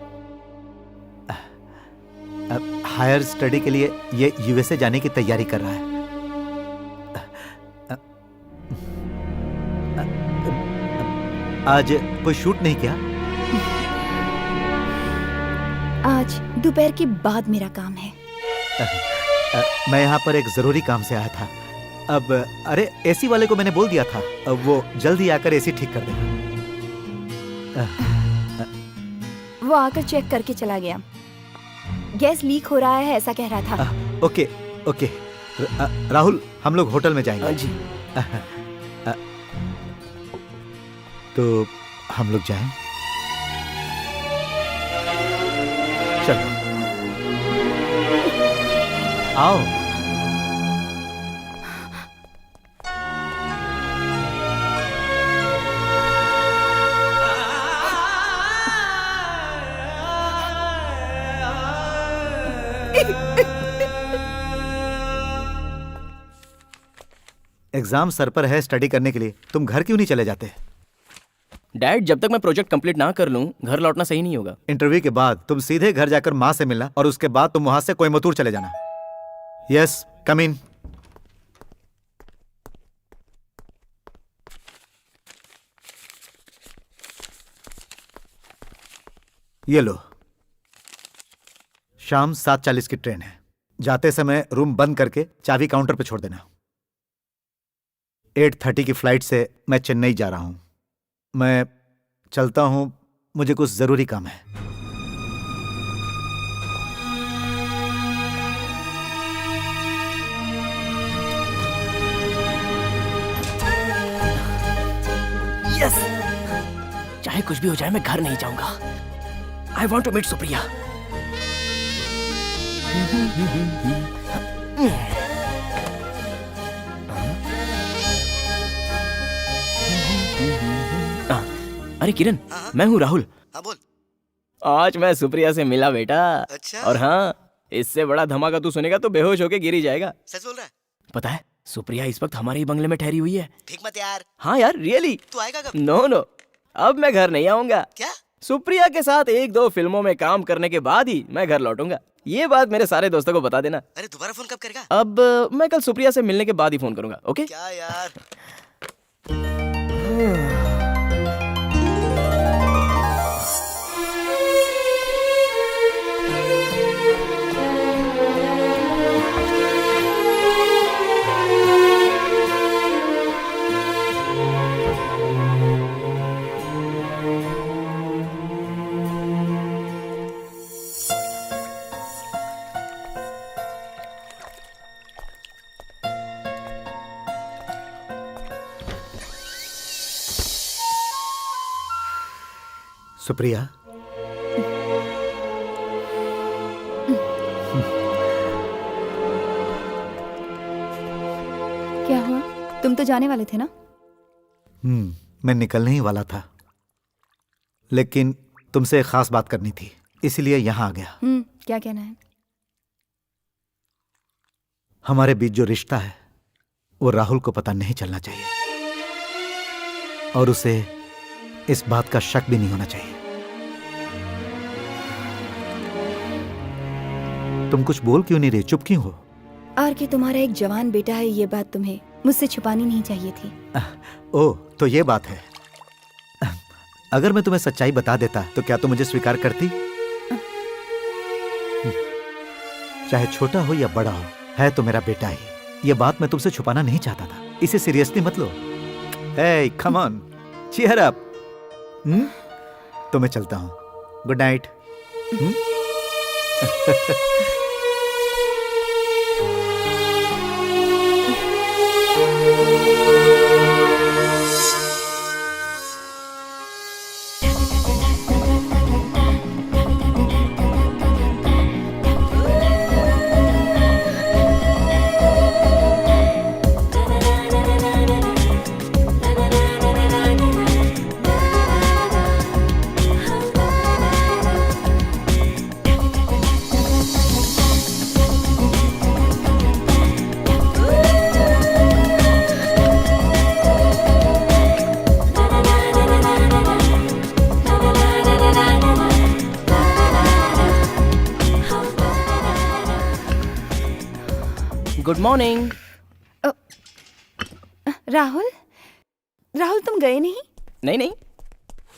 [SPEAKER 5] हायर स्टडी के लिए ये यूएसए जाने की तैयारी कर रहा है। आज कोई शूट नहीं किया?
[SPEAKER 9] आज दोपहर के बाद मेरा काम है।
[SPEAKER 5] मैं यहाँ पर एक जरूरी काम से आया था। अब अरे एसी वाले को मैंने बोल दिया था, अब वो जल्दी आकर एसी ठीक कर देगा।
[SPEAKER 9] वो आकर चेक करके चला गया। गैस लीक हो रहा है ऐसा कह रहा था।
[SPEAKER 5] ओके ओके राहुल, हम लोग होटल में जाएंगे।
[SPEAKER 11] जी।
[SPEAKER 5] तो हम लोग जाएं? चलो आओ। एग्जाम सर पर है, स्टडी करने के लिए तुम घर क्यों नहीं चले जाते?
[SPEAKER 11] डैड, जब तक मैं प्रोजेक्ट कंप्लीट ना कर लूं, घर लौटना सही नहीं होगा।
[SPEAKER 5] इंटरव्यू के बाद तुम सीधे घर जाकर माँ से मिलना और उसके बाद तुम वहां से कोयम्बतूर चले जाना। यस, कम इन। ये लो, शाम 7:40 की ट्रेन है। जाते समय रूम बंद करके चाबी काउंटर पे छोड़ देना। 8:30 की फ्लाइट से मैं चेन्नई जा रहा हूं। मैं चलता हूं, मुझे कुछ जरूरी काम है।
[SPEAKER 11] यस, चाहे कुछ भी हो जाए मैं घर नहीं जाऊंगा। I want to meet Supriya. अरे किरण, मैं हूँ राहुल।
[SPEAKER 10] हाँ बोल।
[SPEAKER 11] आज मैं सुप्रिया से मिला बेटा।
[SPEAKER 10] अच्छा?
[SPEAKER 11] और हाँ, इससे बड़ा धमाका तू सुनेगा तो बेहोश होके गिर ही जाएगा।
[SPEAKER 10] सच बोल रहा है?
[SPEAKER 11] पता है, सुप्रिया इस वक्त हमारे ही बंगले में ठहरी हुई है।
[SPEAKER 10] ठीक मत यार।
[SPEAKER 11] हाँ यार, रियली।
[SPEAKER 10] तू आएगा कब?
[SPEAKER 11] नो, अब मैं घर नहीं आऊंगा।
[SPEAKER 10] क्या?
[SPEAKER 11] सुप्रिया के साथ 1-2 फिल्मों में काम करने के बाद ही मैं घर लौटूंगा। ये बात मेरे सारे दोस्तों को बता देना।
[SPEAKER 10] अरे दोबारा फोन कब करेगा?
[SPEAKER 11] अब मैं कल सुप्रिया से मिलने के बाद ही फोन करूंगा। ओके?
[SPEAKER 10] क्या यार?
[SPEAKER 5] सुप्रिया,
[SPEAKER 9] क्या हुआ? तुम तो जाने वाले थे ना?
[SPEAKER 5] मैं निकलने ही वाला था, लेकिन तुमसे एक खास बात करनी थी, इसीलिए यहां आ गया।
[SPEAKER 9] क्या कहना है?
[SPEAKER 5] हमारे बीच जो रिश्ता है वो राहुल को पता नहीं चलना चाहिए, और उसे इस बात का शक भी नहीं होना चाहिए। तुम कुछ बोल क्यों नहीं रहे? चुप क्यों हो?
[SPEAKER 9] और कि तुम्हारा एक जवान बेटा है, ये बात तुम्हें मुझसे छुपानी नहीं चाहिए थी।
[SPEAKER 5] ओह, तो ये बात है। अगर मैं तुम्हें सच्चाई बता देता तो क्या तुम मुझे स्वीकार करती? चाहे छोटा हो या बड़ा हो, है तो मेरा बेटा ही। ये बात मैं तुमसे छुपाना नहीं चाहता था, इसे सीरियसली मत लो। हे कम ऑन, चीयर अप। तो मैं चलता हूँ, good night.
[SPEAKER 11] Good morning.
[SPEAKER 9] Rahul, Rahul तुम गए नहीं?
[SPEAKER 11] नहीं,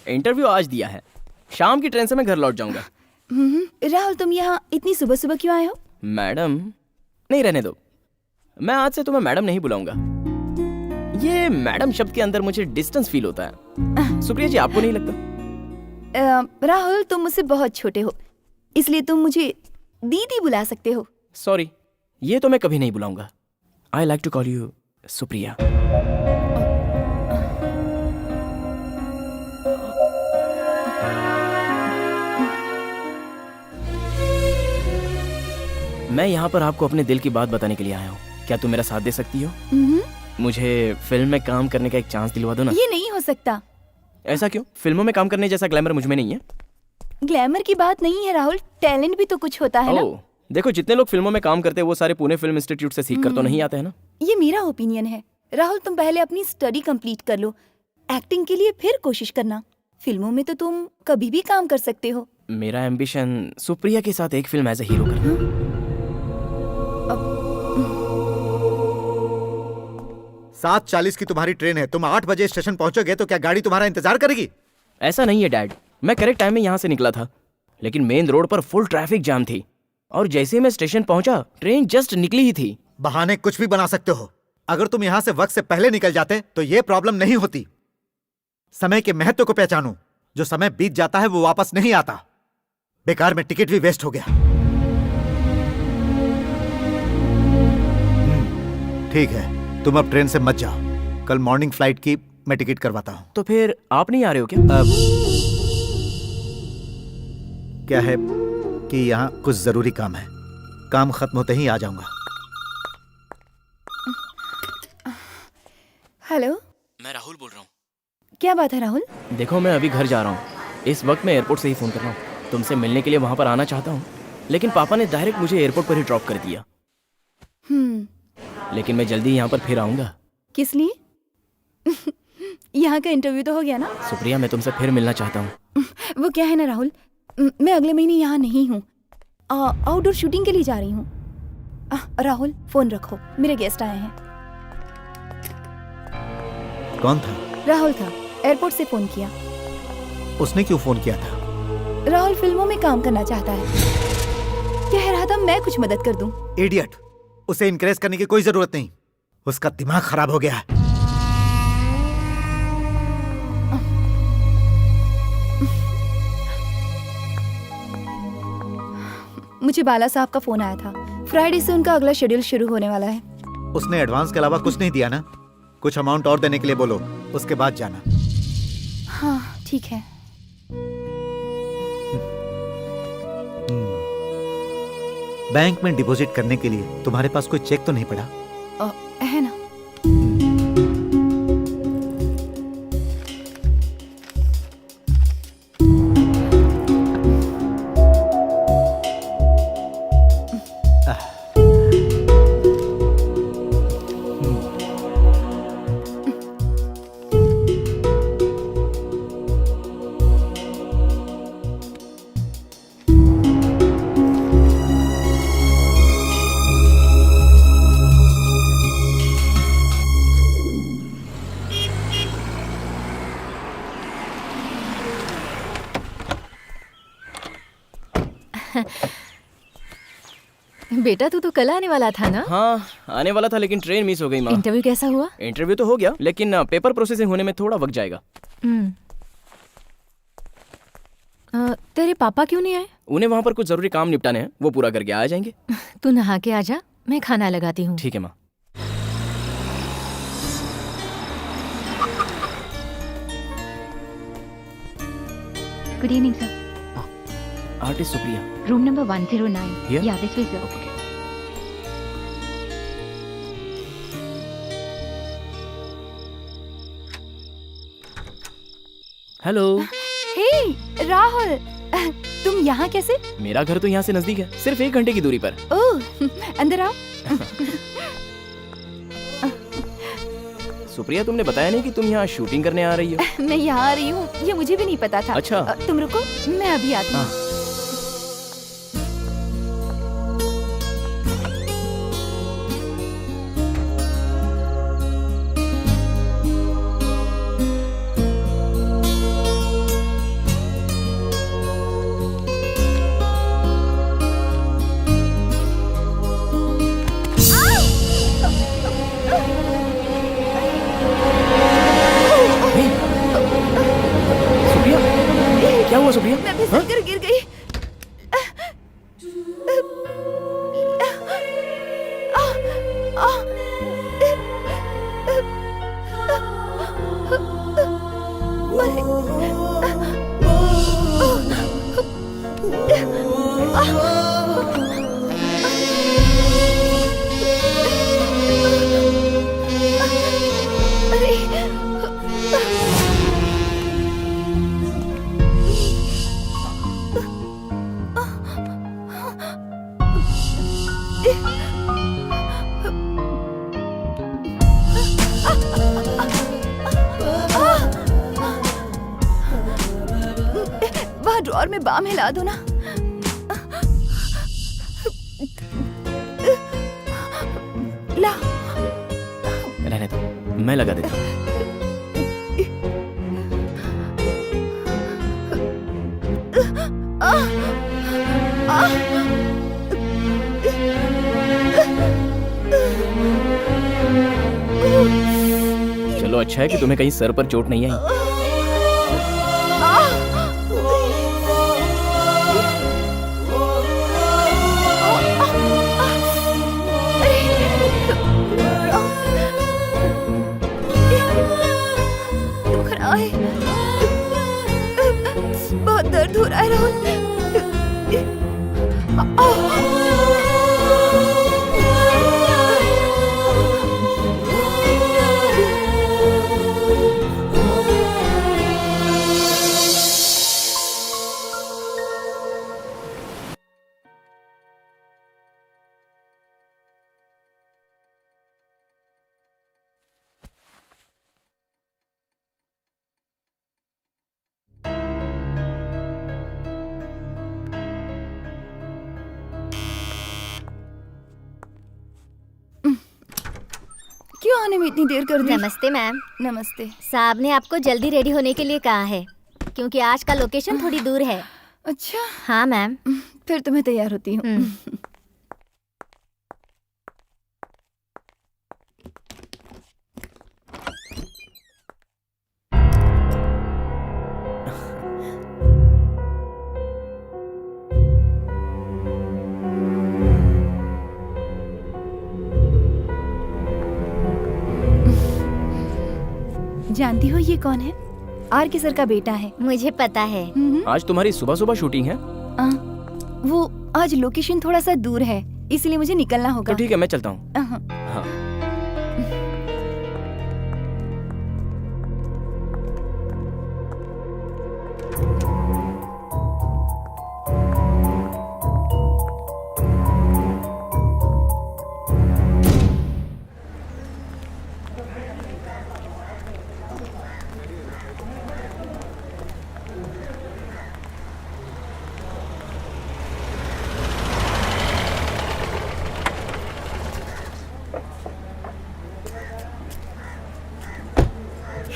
[SPEAKER 11] इंटरव्यू आज दिया है, शाम की ट्रेन से मैं घर लौट जाऊंगा।
[SPEAKER 9] राहुल तुम यहाँ इतनी सुबह सुबह क्यों आए हो?
[SPEAKER 11] मैडम, नहीं रहने दो, मैं आज से तुम्हें मैडम नहीं बुलाऊंगा। ये मैडम शब्द के अंदर मुझे डिस्टेंस फील होता है। सुप्रिया जी, आपको नहीं लगता?
[SPEAKER 9] राहुल तुम मुझसे बहुत छोटे हो, इसलिए तुम मुझे दीदी बुला सकते हो।
[SPEAKER 11] सॉरी, ये तो मैं कभी नहीं बुलाऊंगा। I like to call you Supriya. मैं यहाँ पर आपको अपने दिल की बात बताने के लिए आया हूँ। क्या तुम मेरा साथ दे सकती हो? मुझे फिल्म में काम करने का एक चांस दिलवा दो ना।
[SPEAKER 9] ये नहीं हो सकता।
[SPEAKER 11] ऐसा क्यों? फिल्मों में काम करने जैसा ग्लैमर मुझ में नहीं है।
[SPEAKER 9] ग्लैमर की बात नहीं है राहुल, टैलेंट भी तो कुछ होता है ना।
[SPEAKER 11] देखो, जितने लोग फिल्मों में काम करते हैं वो सारे पुणे फिल्म इंस्टीट्यूट से सीख कर तो नहीं आते हैं ना।
[SPEAKER 9] ये मेरा ओपिनियन है। राहुल तुम पहले अपनी स्टडी कंप्लीट कर लो, एक्टिंग के लिए फिर कोशिश करना। फिल्मों में तो तुम कभी भी काम कर सकते हो।
[SPEAKER 11] मेरा एम्बिशन सुप्रिया के साथ एक फिल्म एज ए हीरो करना।
[SPEAKER 5] 7:40 की तुम्हारी ट्रेन है, तुम 8 बजे स्टेशन पहुंचोगे तो क्या गाड़ी तुम्हारा इंतजार करेगी?
[SPEAKER 11] ऐसा नहीं है डैड, मैं करेक्ट टाइम में यहाँ से निकला था, लेकिन मेन रोड पर फुल ट्रैफिक जाम थी और जैसे ही मैं स्टेशन पहुंचा ट्रेन जस्ट निकली ही थी।
[SPEAKER 5] बहाने कुछ भी बना सकते हो। अगर तुम यहाँ से वक्त से पहले निकल जाते तो ये प्रॉब्लम नहीं होती। समय के महत्व को पहचानो, जो समय बीत जाता है वो वापस नहीं आता। बेकार में टिकट भी वेस्ट हो गया। ठीक है, तुम अब ट्रेन से मत जाओ। कल मॉर्निंग फ्लाइट की मैं टिकट करवाता हूं।
[SPEAKER 11] तो फिर आप नहीं आ रहे हो क्या?
[SPEAKER 5] क्या है कि यहाँ कुछ जरूरी काम है, काम खत्म होते ही आ जाऊंगा।
[SPEAKER 9] हेलो,
[SPEAKER 11] मैं राहुल बोल रहा हूँ।
[SPEAKER 9] क्या बात है राहुल?
[SPEAKER 11] देखो, मैं अभी घर जा रहा हूँ। इस वक्त मैं एयरपोर्ट से ही फोन कर रहा हूँ। तुमसे मिलने के लिए वहां पर आना चाहता हूँ, लेकिन पापा ने डायरेक्ट मुझे एयरपोर्ट पर ही ड्रॉप कर दिया। लेकिन मैं जल्दी यहाँ पर फिर आऊंगा।
[SPEAKER 9] किस लिए? यहाँ का इंटरव्यू तो हो गया ना?
[SPEAKER 11] सुप्रिया, मैं तुमसे फिर मिलना चाहता हूँ।
[SPEAKER 9] वो क्या है ना राहुल, मैं अगले महीने यहाँ नहीं हूँ, आउटडोर शूटिंग के लिए जा रही हूँ। राहुल फोन रखो, मेरे गेस्ट आए हैं।
[SPEAKER 5] कौन था?
[SPEAKER 9] राहुल था, एयरपोर्ट से फोन किया।
[SPEAKER 5] उसने क्यों फोन किया था?
[SPEAKER 9] राहुल फिल्मों में काम करना चाहता है, कह रहा था मैं कुछ मदद कर दूं।
[SPEAKER 5] इडियट, उसे इनकरेज करने की कोई जरूरत नहीं, उसका दिमाग खराब हो गया है।
[SPEAKER 9] मुझे बाला साहब का फोन आया था, फ्राइडे से उनका अगला शेड्यूल शुरू होने वाला है।
[SPEAKER 5] उसने एडवांस के अलावा कुछ नहीं दिया ना? कुछ अमाउंट और देने के लिए बोलो, उसके बाद जाना।
[SPEAKER 9] हाँ ठीक है।
[SPEAKER 5] बैंक में डिपॉजिट करने के लिए तुम्हारे पास कोई चेक तो नहीं पड़ा?
[SPEAKER 9] है ना।
[SPEAKER 7] बेटा तू तो कल आने वाला था ना?
[SPEAKER 11] हाँ आने वाला था लेकिन ट्रेन मिस हो गई माँ।
[SPEAKER 7] इंटरव्यू कैसा हुआ?
[SPEAKER 11] इंटरव्यू तो हो गया लेकिन पेपर प्रोसेसिंग होने में थोड़ा वक्त जाएगा।
[SPEAKER 7] तेरे पापा क्यों नहीं आए?
[SPEAKER 11] उन्हें वहाँ पर कुछ जरूरी काम निपटाने हैं, वो पूरा करके आ जाएंगे।
[SPEAKER 7] तू नहा के आजा, मैं खाना लगाती हूँ।
[SPEAKER 11] ठीक है माँ।
[SPEAKER 9] Good evening sir.
[SPEAKER 11] Artist Supriya.
[SPEAKER 9] Room number 109।
[SPEAKER 11] Here?
[SPEAKER 9] या this way sir.
[SPEAKER 11] Okay. Hello.
[SPEAKER 9] Hey Rahul, तुम यहाँ कैसे?
[SPEAKER 11] मेरा घर तो यहाँ से नजदीक है, सिर्फ 1 घंटे की दूरी पर।
[SPEAKER 9] ओह, अंदर आओ।
[SPEAKER 11] सुप्रिया तुमने बताया नहीं कि तुम यहाँ शूटिंग करने आ रही हो?
[SPEAKER 9] मैं यहाँ आ रही हूँ, ये मुझे भी नहीं पता था।
[SPEAKER 11] अच्छा।
[SPEAKER 9] तुम रुको, मैं अभी आती हूँ।
[SPEAKER 11] क्या हुआ सुप्रिया?
[SPEAKER 9] मैं फिसल कर गिर गई। वहाँ ड्रॉअर में बाम हिला दो ना। ला।
[SPEAKER 11] रहने दो, मैं लगा देता हूँ। चलो अच्छा है कि तुम्हें कहीं सर पर चोट नहीं आई।
[SPEAKER 9] दुख रहा है, बहुत दर्द हो रहा है राहुल। क्यों आने में इतनी देर कर दी?
[SPEAKER 7] नमस्ते मैम।
[SPEAKER 9] नमस्ते।
[SPEAKER 7] साहब ने आपको जल्दी रेडी होने के लिए कहा है क्योंकि आज का लोकेशन थोड़ी दूर है।
[SPEAKER 9] अच्छा।
[SPEAKER 7] हाँ मैम।
[SPEAKER 9] फिर तो मैं तैयार होती हूँ। जानती हो ये कौन है? आर के सर का बेटा है।
[SPEAKER 7] मुझे पता है।
[SPEAKER 11] आज तुम्हारी सुबह सुबह शूटिंग है?
[SPEAKER 9] वो आज लोकेशन थोड़ा सा दूर है इसलिए मुझे निकलना होगा।
[SPEAKER 11] तो ठीक है मैं चलता हूँ। हाँ।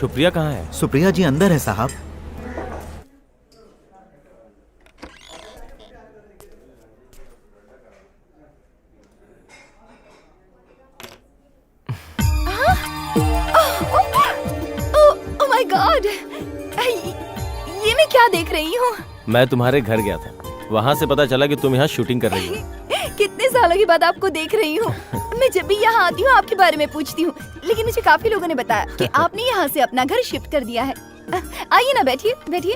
[SPEAKER 11] सुप्रिया कहाँ है?
[SPEAKER 5] सुप्रिया जी अंदर है साहब।
[SPEAKER 9] क्या देख रही हूँ?
[SPEAKER 3] मैं तुम्हारे घर गया था, वहाँ से पता चला कि तुम यहाँ शूटिंग कर रही हो।
[SPEAKER 9] कितने सालों के बाद आपको देख रही हूँ। मैं जब भी यहाँ आती हूँ आपके बारे में पूछती हूँ, लेकिन मुझे काफी लोगों ने बताया कि आपने यहाँ से अपना घर शिफ्ट कर दिया है। आइए ना, बैठिए बैठिए।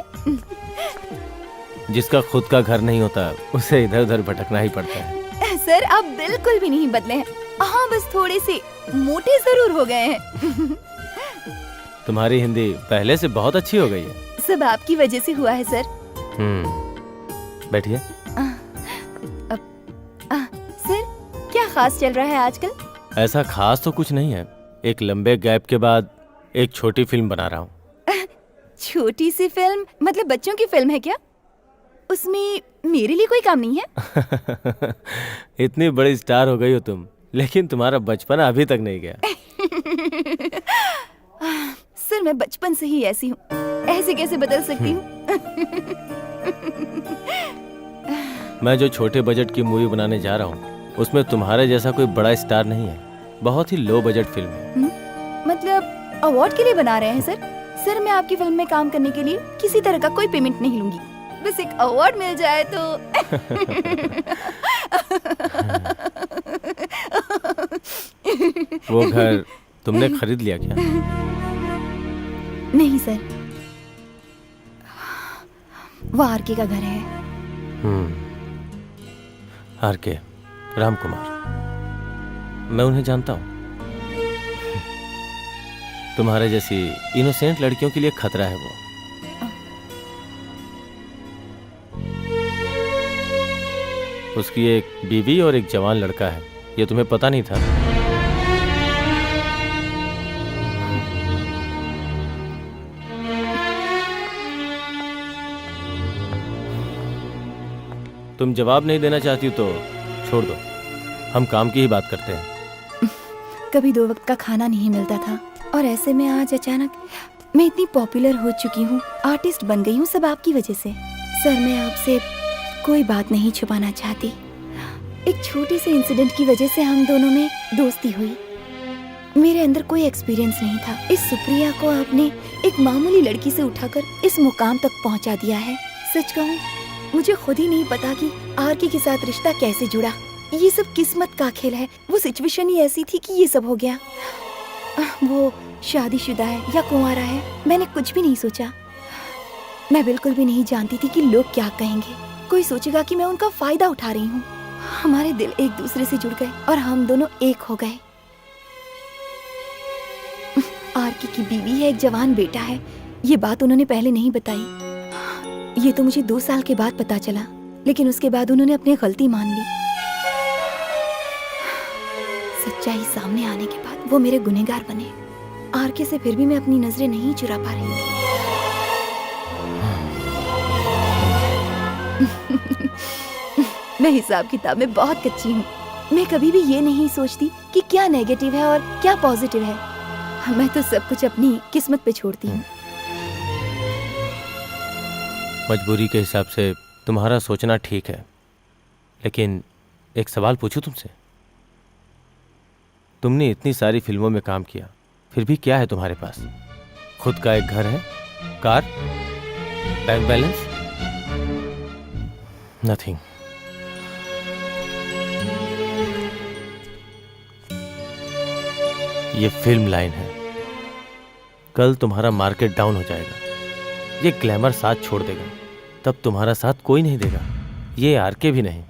[SPEAKER 3] जिसका खुद का घर नहीं होता उसे इधर उधर भटकना ही पड़ता है।
[SPEAKER 9] सर आप बिल्कुल भी नहीं बदले हैं। हाँ, बस थोड़े से मोटे जरूर हो गए हैं।
[SPEAKER 3] तुम्हारी हिंदी पहले से बहुत अच्छी हो गई है।
[SPEAKER 9] सब आपकी वजह से हुआ है सर।
[SPEAKER 3] बैठिए।
[SPEAKER 9] सर क्या खास चल रहा है आजकल?
[SPEAKER 3] ऐसा खास तो कुछ नहीं है, एक लंबे गैप के बाद एक छोटी फिल्म बना रहा हूँ।
[SPEAKER 9] छोटी सी फिल्म मतलब बच्चों की फिल्म है क्या? उसमें मेरे लिए कोई काम नहीं है?
[SPEAKER 3] इतनी बड़ी स्टार हो गई हो तुम, लेकिन तुम्हारा बचपन अभी तक नहीं गया।
[SPEAKER 9] सर मैं बचपन से ही ऐसी हूँ, ऐसे कैसे बदल सकती हूँ?
[SPEAKER 3] मैं जो छोटे बजट की मूवी बनाने जा रहा हूँ उसमें तुम्हारे जैसा कोई बड़ा स्टार नहीं है, बहुत ही लो बजट फिल्म है।
[SPEAKER 9] मतलब अवार्ड के लिए बना रहे हैं सर? सर मैं आपकी फिल्म में काम करने के लिए किसी तरह का कोई पेमेंट नहीं लूंगी, बस एक अवार्ड मिल जाए तो।
[SPEAKER 3] वो घर तुमने खरीद लिया क्या?
[SPEAKER 9] नहीं सर, वो आरके का घर है।
[SPEAKER 3] आरके, राम कुमार, मैं उन्हें जानता हूँ। तुम्हारे जैसी इनोसेंट लड़कियों के लिए खतरा है वो। उसकी एक बीवी और एक जवान लड़का है, ये तुम्हें पता नहीं था? तुम जवाब नहीं देना चाहती तो छोड़ दो, हम काम की ही बात करते हैं।
[SPEAKER 9] कभी 2 वक्त का खाना नहीं मिलता था और ऐसे में आज अचानक मैं इतनी पॉपुलर हो चुकी हूँ, आर्टिस्ट बन गई हूँ, सब आपकी वजह से। सर मैं आपसे कोई बात नहीं छुपाना चाहती। एक छोटे से इंसिडेंट की वजह से हम दोनों में दोस्ती हुई। मेरे अंदर कोई एक्सपीरियंस नहीं था। इस सुप्रिया को आपने एक मामूली लड़की से उठाकर इस मुकाम तक पहुंचा दिया है। सच कहूँ मुझे खुद ही नहीं पता कि आरके के साथ रिश्ता कैसे जुड़ा। ये सब किस्मत का खेल है। वो सिचुएशन ही ऐसी थी कि ये सब हो गया। वो शादीशुदा है या कुंवारा है, मैंने कुछ भी नहीं सोचा। मैं बिल्कुल भी नहीं जानती थी कि लोग क्या कहेंगे। कोई सोचेगा कि मैं उनका फायदा उठा रही हूँ। हमारे दिल एक दूसरे से जुड़ गए और हम दोनों एक हो गए। आरके की बीवी है, एक जवान बेटा है। ये बात उन्होंने पहले नहीं बताई। ये तो मुझे 2 साल के बाद पता चला, लेकिन उसके बाद उन्होंने अपनी गलती मान ली। सच्चाई सामने आने के बाद वो मेरे गुनहगार बने। आरके से फिर भी मैं अपनी नजरें नहीं चुरा पा रही थी। मैं हिसाब किताब में बहुत कच्ची हूँ। मैं कभी भी ये नहीं सोचती कि क्या नेगेटिव है और क्या पॉजिटिव है। मैं तो सब कुछ अपनी किस्मत पे छोड़ती हूँ।
[SPEAKER 3] मजबूरी के हिसाब से तुम्हारा सोचना ठीक है, लेकिन एक सवाल पूछूं तुमसे। तुमने इतनी सारी फिल्मों में काम किया, फिर भी क्या है तुम्हारे पास? खुद का एक घर है, कार, बैंक बैलेंस? नथिंग। ये फिल्म लाइन है। कल तुम्हारा मार्केट डाउन हो जाएगा, ये ग्लैमर साथ छोड़ देगा, तब तुम्हारा साथ कोई नहीं देगा, ये आरके भी नहीं।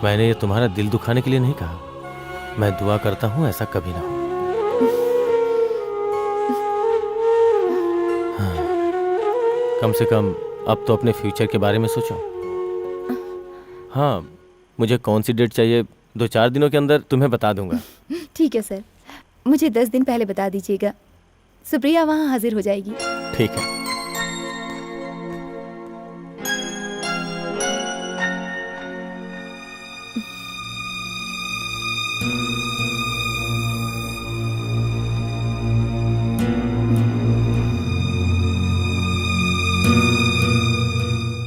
[SPEAKER 3] मैंने ये तुम्हारा दिल दुखाने के लिए नहीं कहा। मैं दुआ करता हूं ऐसा कभी ना हो। हाँ, कम से कम अब तो अपने फ्यूचर के बारे में सोचो। हाँ, मुझे कौन सी डेट चाहिए 2-4 दिनों के अंदर तुम्हें बता दूंगा।
[SPEAKER 9] ठीक है सर, मुझे 10 दिन पहले बता दीजिएगा। सुप्रिया वहाँ हाजिर हो जाएगी।
[SPEAKER 3] ठीक है।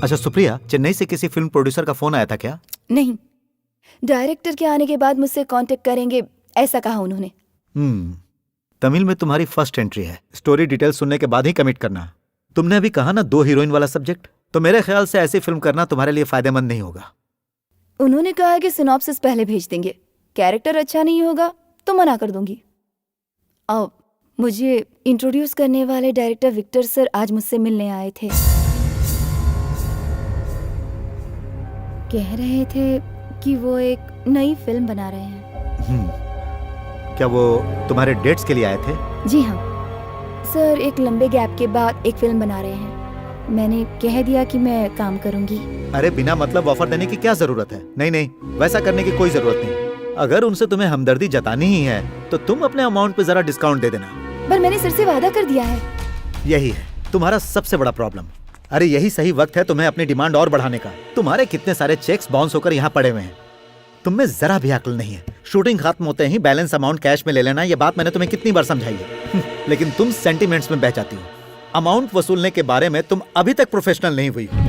[SPEAKER 5] अच्छा सुप्रिया, चेन्नई से किसी फिल्म प्रोड्यूसर का फोन आया था क्या?
[SPEAKER 9] नहीं, डायरेक्टर के आने के बाद मुझसे कांटेक्ट करेंगे ऐसा कहा उन्होंने।
[SPEAKER 5] तमिल में तुम्हारी फर्स्ट एंट्री है। स्टोरी डिटेल सुनने के बाद ही कमिट करना। तुमने अभी कहा ना 2 हीरोइन वाला सब्जेक्ट, तो मेरे ख्याल से ऐसी फिल्म करना तुम्हारे लिए फायदेमंद नहीं होगा।
[SPEAKER 9] उन्होंने कहा कि सिनॉप्सिस पहले भेज देंगे, कैरेक्टर अच्छा नहीं होगा तो मना कर दूंगी। अब मुझे इंट्रोड्यूस करने वाले डायरेक्टर विक्टर सर आज मुझसे मिलने आए थे। कह रहे थे कि वो एक नई फिल्म बना रहे हैं।
[SPEAKER 5] क्या वो तुम्हारे डेट्स के लिए आए थे?
[SPEAKER 9] जी हाँ सर, एक लंबे गैप के बाद एक फिल्म बना रहे हैं। मैंने कह दिया कि मैं काम करूंगी।
[SPEAKER 5] अरे बिना मतलब ऑफर देने की क्या जरूरत है? नहीं नहीं, वैसा करने की कोई जरूरत नहीं। अगर उनसे तुम्हें हमदर्दी जतानी ही है तो तुम अपने अमाउंट पे जरा डिस्काउंट दे देना।
[SPEAKER 9] पर मैंने सर से वादा कर दिया है।
[SPEAKER 5] यही है तुम्हारा सबसे बड़ा प्रॉब्लम। अरे यही सही वक्त है तुम्हें अपनी डिमांड और बढ़ाने का। तुम्हारे कितने सारे चेक्स बाउंस होकर यहाँ पड़े हुए हैं, तुम में जरा भी अक्ल नहीं है। शूटिंग खत्म होते ही बैलेंस अमाउंट कैश में ले लेना, ये बात मैंने तुम्हें कितनी बार समझाई है। लेकिन तुम सेंटिमेंट्स में बह जाती हो। अमाउंट वसूलने के बारे में तुम अभी तक प्रोफेशनल नहीं हुई हो।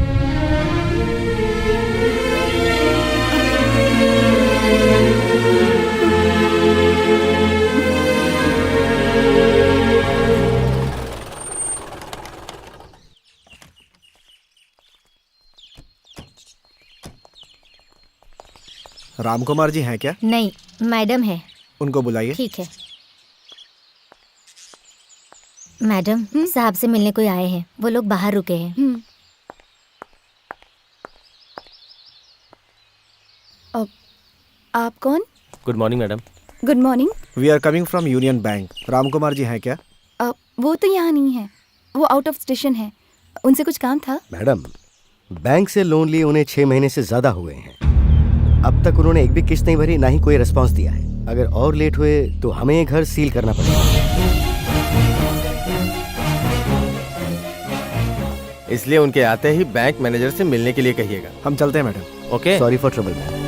[SPEAKER 4] रामकुमार जी हैं क्या?
[SPEAKER 7] नहीं, मैडम है।
[SPEAKER 4] उनको बुलाइए।
[SPEAKER 7] ठीक है। मैडम, साहब से मिलने कोई आए हैं, वो लोग बाहर रुके हैं।
[SPEAKER 9] अब आप कौन?
[SPEAKER 3] Good morning madam.
[SPEAKER 9] Good morning.
[SPEAKER 4] We are coming from Union Bank. Ramkumar ji हैं क्या?
[SPEAKER 9] वो तो यहाँ नहीं है, वो आउट ऑफ स्टेशन है। उनसे कुछ काम था?
[SPEAKER 6] मैडम, बैंक से लोन लिए उन्हें 6 महीने से ज्यादा हुए हैं। अब तक उन्होंने एक भी किस्त नहीं भरी, ना ही कोई रिस्पांस दिया है। अगर और लेट हुए तो हमें ये घर सील करना पड़ेगा।
[SPEAKER 3] इसलिए उनके आते ही बैंक मैनेजर से मिलने के लिए कहिएगा।
[SPEAKER 4] हम चलते हैं madam.
[SPEAKER 3] Okay.
[SPEAKER 6] Sorry for trouble ma'am.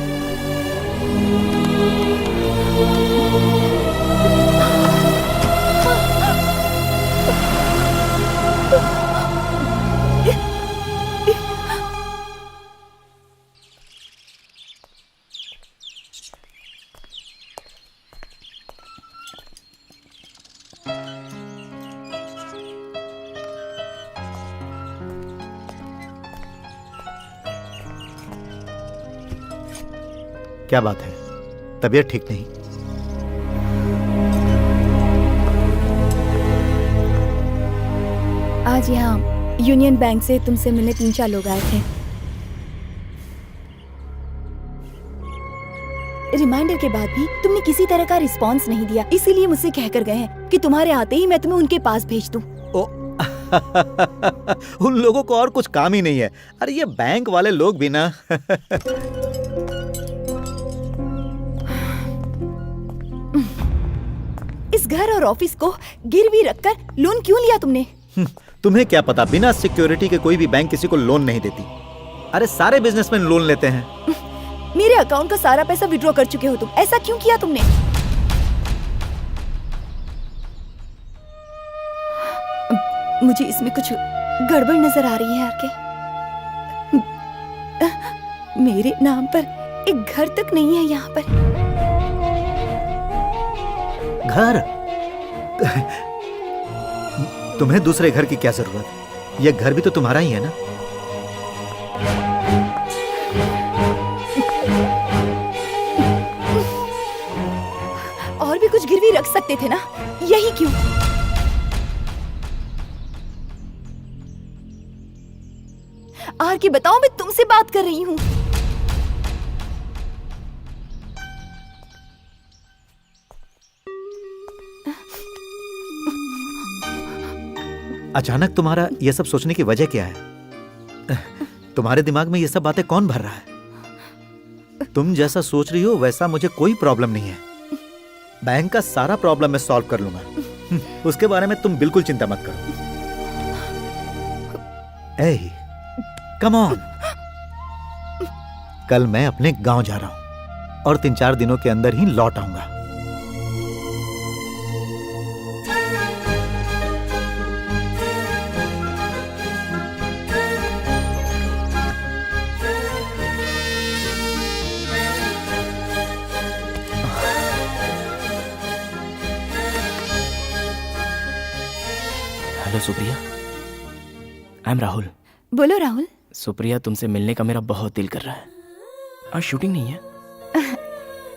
[SPEAKER 5] क्या बात है, तबीयत ठीक नहीं?
[SPEAKER 9] आज यहाँ यूनियन बैंक से तुमसे मिलने 3-4 लोग आए थे। रिमाइंडर के बाद भी तुमने किसी तरह का रिस्पांस नहीं दिया, इसीलिए मुझसे कहकर गए हैं कि तुम्हारे आते ही मैं तुम्हें उनके पास भेज दूं।
[SPEAKER 5] उन लोगों को और कुछ काम ही नहीं है। अरे ये बैंक वाले लोग भी ना
[SPEAKER 9] इस घर और ऑफिस को गिरवी रखकर लोन क्यों लिया तुमने?
[SPEAKER 5] तुम्हें क्या पता, बिना सिक्योरिटी के कोई भी बैंक किसी को लोन नहीं देती। अरे सारे बिजनेसमैन लोन लेते हैं।
[SPEAKER 9] मेरे अकाउंट का सारा पैसा विड्रॉ कर चुके हो तुम, ऐसा क्यों किया तुमने? मुझे इसमें कुछ गड़बड़ नजर आ रही है आरके। मेरे नाम पर एक घर तक नहीं है यहाँ पर।
[SPEAKER 5] घर? तुम्हें दूसरे घर की क्या जरूरत? यह घर भी तो तुम्हारा ही है ना।
[SPEAKER 9] और भी कुछ गिरवी रख सकते थे ना, यही क्यों? आर के बताओ, मैं तुमसे बात कर रही हूँ।
[SPEAKER 5] अचानक तुम्हारा यह सब सोचने की वजह क्या है? तुम्हारे दिमाग में ये सब बातें कौन भर रहा है? तुम जैसा सोच रही हो वैसा मुझे कोई प्रॉब्लम नहीं है। बैंक का सारा प्रॉब्लम मैं सॉल्व कर लूंगा। उसके बारे में तुम बिल्कुल चिंता मत करो। ए, कम ऑन। कल मैं अपने गांव जा रहा हूं और 3-4 दिनों के अंदर ही लौट आऊंगा।
[SPEAKER 11] Hello Supriya, I am Rahul.
[SPEAKER 9] बोलो राहुल।
[SPEAKER 11] सुप्रिया, तुमसे मिलने का मेरा बहुत दिल कर रहा है। आज शूटिंग नहीं है?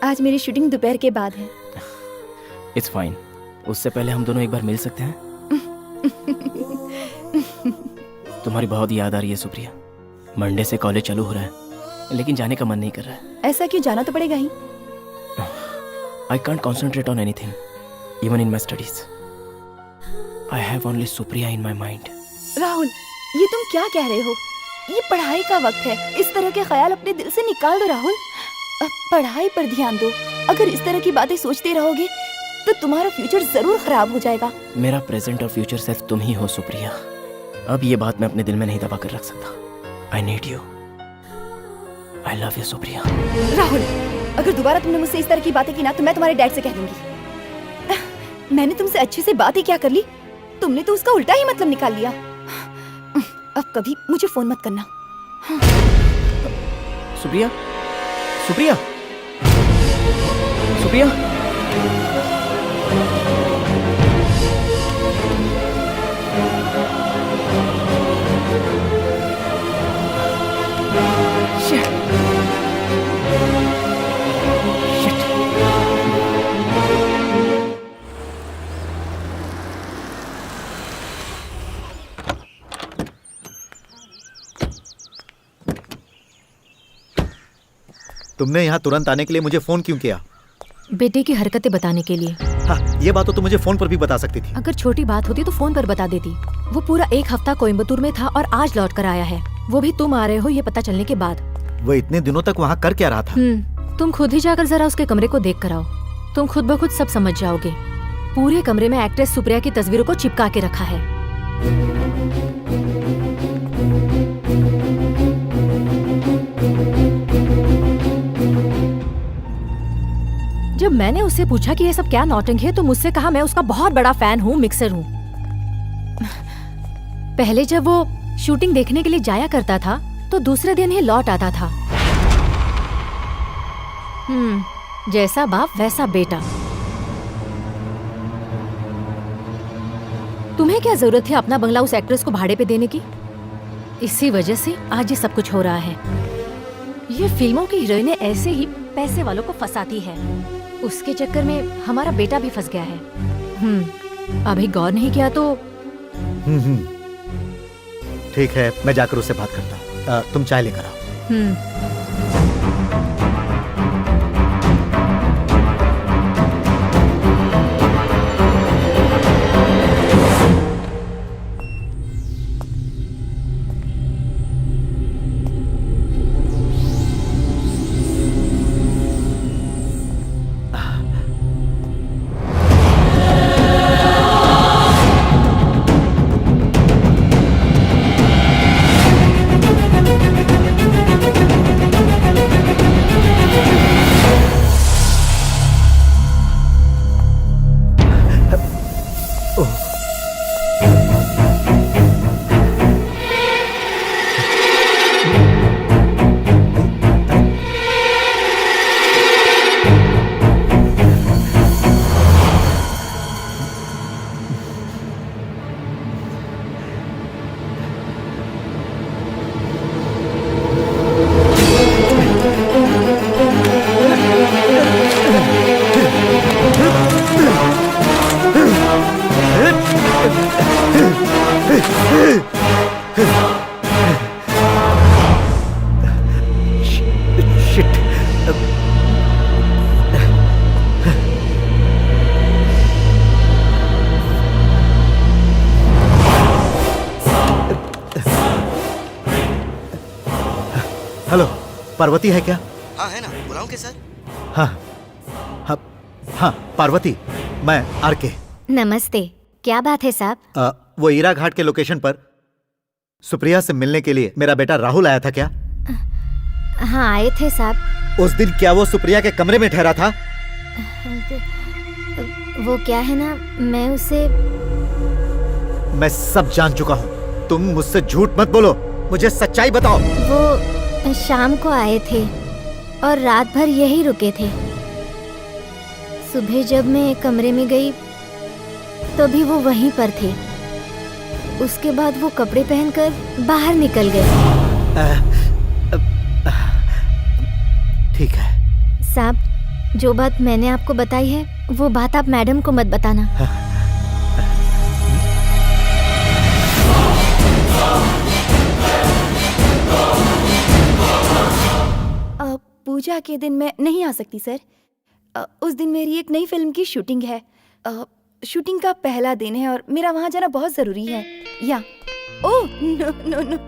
[SPEAKER 9] आज मेरी शूटिंग दोपहर के बाद है।
[SPEAKER 11] It's fine. उससे पहले हम दोनों एक बार मिल सकते हैं? तुम्हारी बहुत याद आ रही है सुप्रिया। मंडे से कॉलेज चालू हो रहा है, लेकिन जाने का मन नहीं कर रहा है।
[SPEAKER 9] ऐसा क्यों? जाना तो पड़ेगा ही।
[SPEAKER 11] I can't concentrate on anything, even in my studies. I have only Supriya in my mind.
[SPEAKER 9] Rahul, ये तुम क्या कह रहे हो? ये पढ़ाई का वक्त है। इस तरह के ख्याल अपने दिल से निकाल दो राहुल। अब पढ़ाई पर ध्यान दो। अगर इस तरह की बातें सोचते रहोगे तो तुम्हारा फ्यूचर जरूर खराब हो जाएगा।
[SPEAKER 11] मेरा प्रेजेंट और फ्यूचर सिर्फ तुम ही हो सुप्रिया। अब ये बात मैं अपने दिल में नहीं दबा कर रख सकता। I need you. I love you Supriya.
[SPEAKER 9] Rahul, अगर दोबारा तुमने मुझसे इस तरह की बातें की ना तो मैं तुम्हारे डैड से कह दूंगी। मैंने तुमसे अच्छे से बात ही क्या कर ली, तुमने तो उसका उल्टा ही मतलब निकाल लिया। अब कभी मुझे फोन मत करना।
[SPEAKER 11] सुप्रिया, सुप्रिया, सुप्रिया।
[SPEAKER 5] तुमने यहाँ तुरंत आने के लिए मुझे फोन क्यों किया?
[SPEAKER 12] बेटे की हरकतें बताने के लिए।
[SPEAKER 5] हाँ, ये बात तो मुझे फोन पर भी बता सकती थी।
[SPEAKER 12] अगर छोटी बात होती तो फोन पर बता देती। वो पूरा एक हफ्ता कोयम्बतूर में था और आज लौट कर आया है। वो भी तुम आ रहे हो ये पता चलने के बाद।
[SPEAKER 5] वो इतने दिनों तक वहाँ कर क्या रहा था?
[SPEAKER 12] तुम खुद ही जाकर जरा उसके कमरे को देख कर आओ। तुम खुद ब खुद सब समझ जाओगे। पूरे कमरे में एक्ट्रेस सुप्रिया की तस्वीरों को चिपका के रखा है। जब मैंने उससे पूछा कि ये सब क्या नौटंकी है तो मुझसे कहा मैं उसका बहुत बड़ा फैन हूँ, मिक्सर हूँ। पहले जब वो शूटिंग देखने के लिए जाया करता था तो दूसरे दिन ही लौट आता था। जैसा बाप वैसा बेटा। तुम्हें क्या जरूरत है अपना बंगला उस एक्ट्रेस को भाड़े पे देने की? इसी वजह से आज ये सब कुछ हो रहा है। ये फिल्मों की हीरोइनें ऐसे ही पैसे वालों को फंसाती है। उसके चक्कर में हमारा बेटा भी फंस गया है। अभी गौर नहीं किया तो।
[SPEAKER 5] ठीक है, मैं जाकर उससे बात करता हूँ। तुम चाय लेकर आओ। हेलो, पार्वती है क्या?
[SPEAKER 10] हाँ है ना, बुलाऊं के सर?
[SPEAKER 5] हाँ हाँ हाँ, पार्वती, मैं आरके।
[SPEAKER 7] नमस्ते, क्या बात है साहब?
[SPEAKER 5] वो हीरा घाट के लोकेशन पर सुप्रिया से मिलने के लिए मेरा बेटा राहुल आया था क्या?
[SPEAKER 7] हाँ आए थे साहब।
[SPEAKER 5] उस दिन क्या वो सुप्रिया के कमरे में ठहरा था?
[SPEAKER 7] वो क्या है ना, मैं उसे।
[SPEAKER 5] मैं सब जान चुका हूँ, तुम मुझसे झूठ मत बोलो, मुझे सच्चाई बताओ।
[SPEAKER 7] वो शाम को आए थे और रात भर यही रुके थे। सुबह जब मैं कमरे में गई तो भी वो वहीं पर थे। उसके बाद वो कपड़े पहनकर बाहर निकल गए।
[SPEAKER 5] ठीक है
[SPEAKER 7] साहब, जो बात मैंने आपको बताई है वो बात आप मैडम को मत बताना।
[SPEAKER 9] पूजा के दिन मैं नहीं आ सकती सर। उस दिन मेरी एक नई फिल्म की शूटिंग है। शूटिंग का पहला दिन है और मेरा वहाँ जाना बहुत जरूरी है। या oh no no no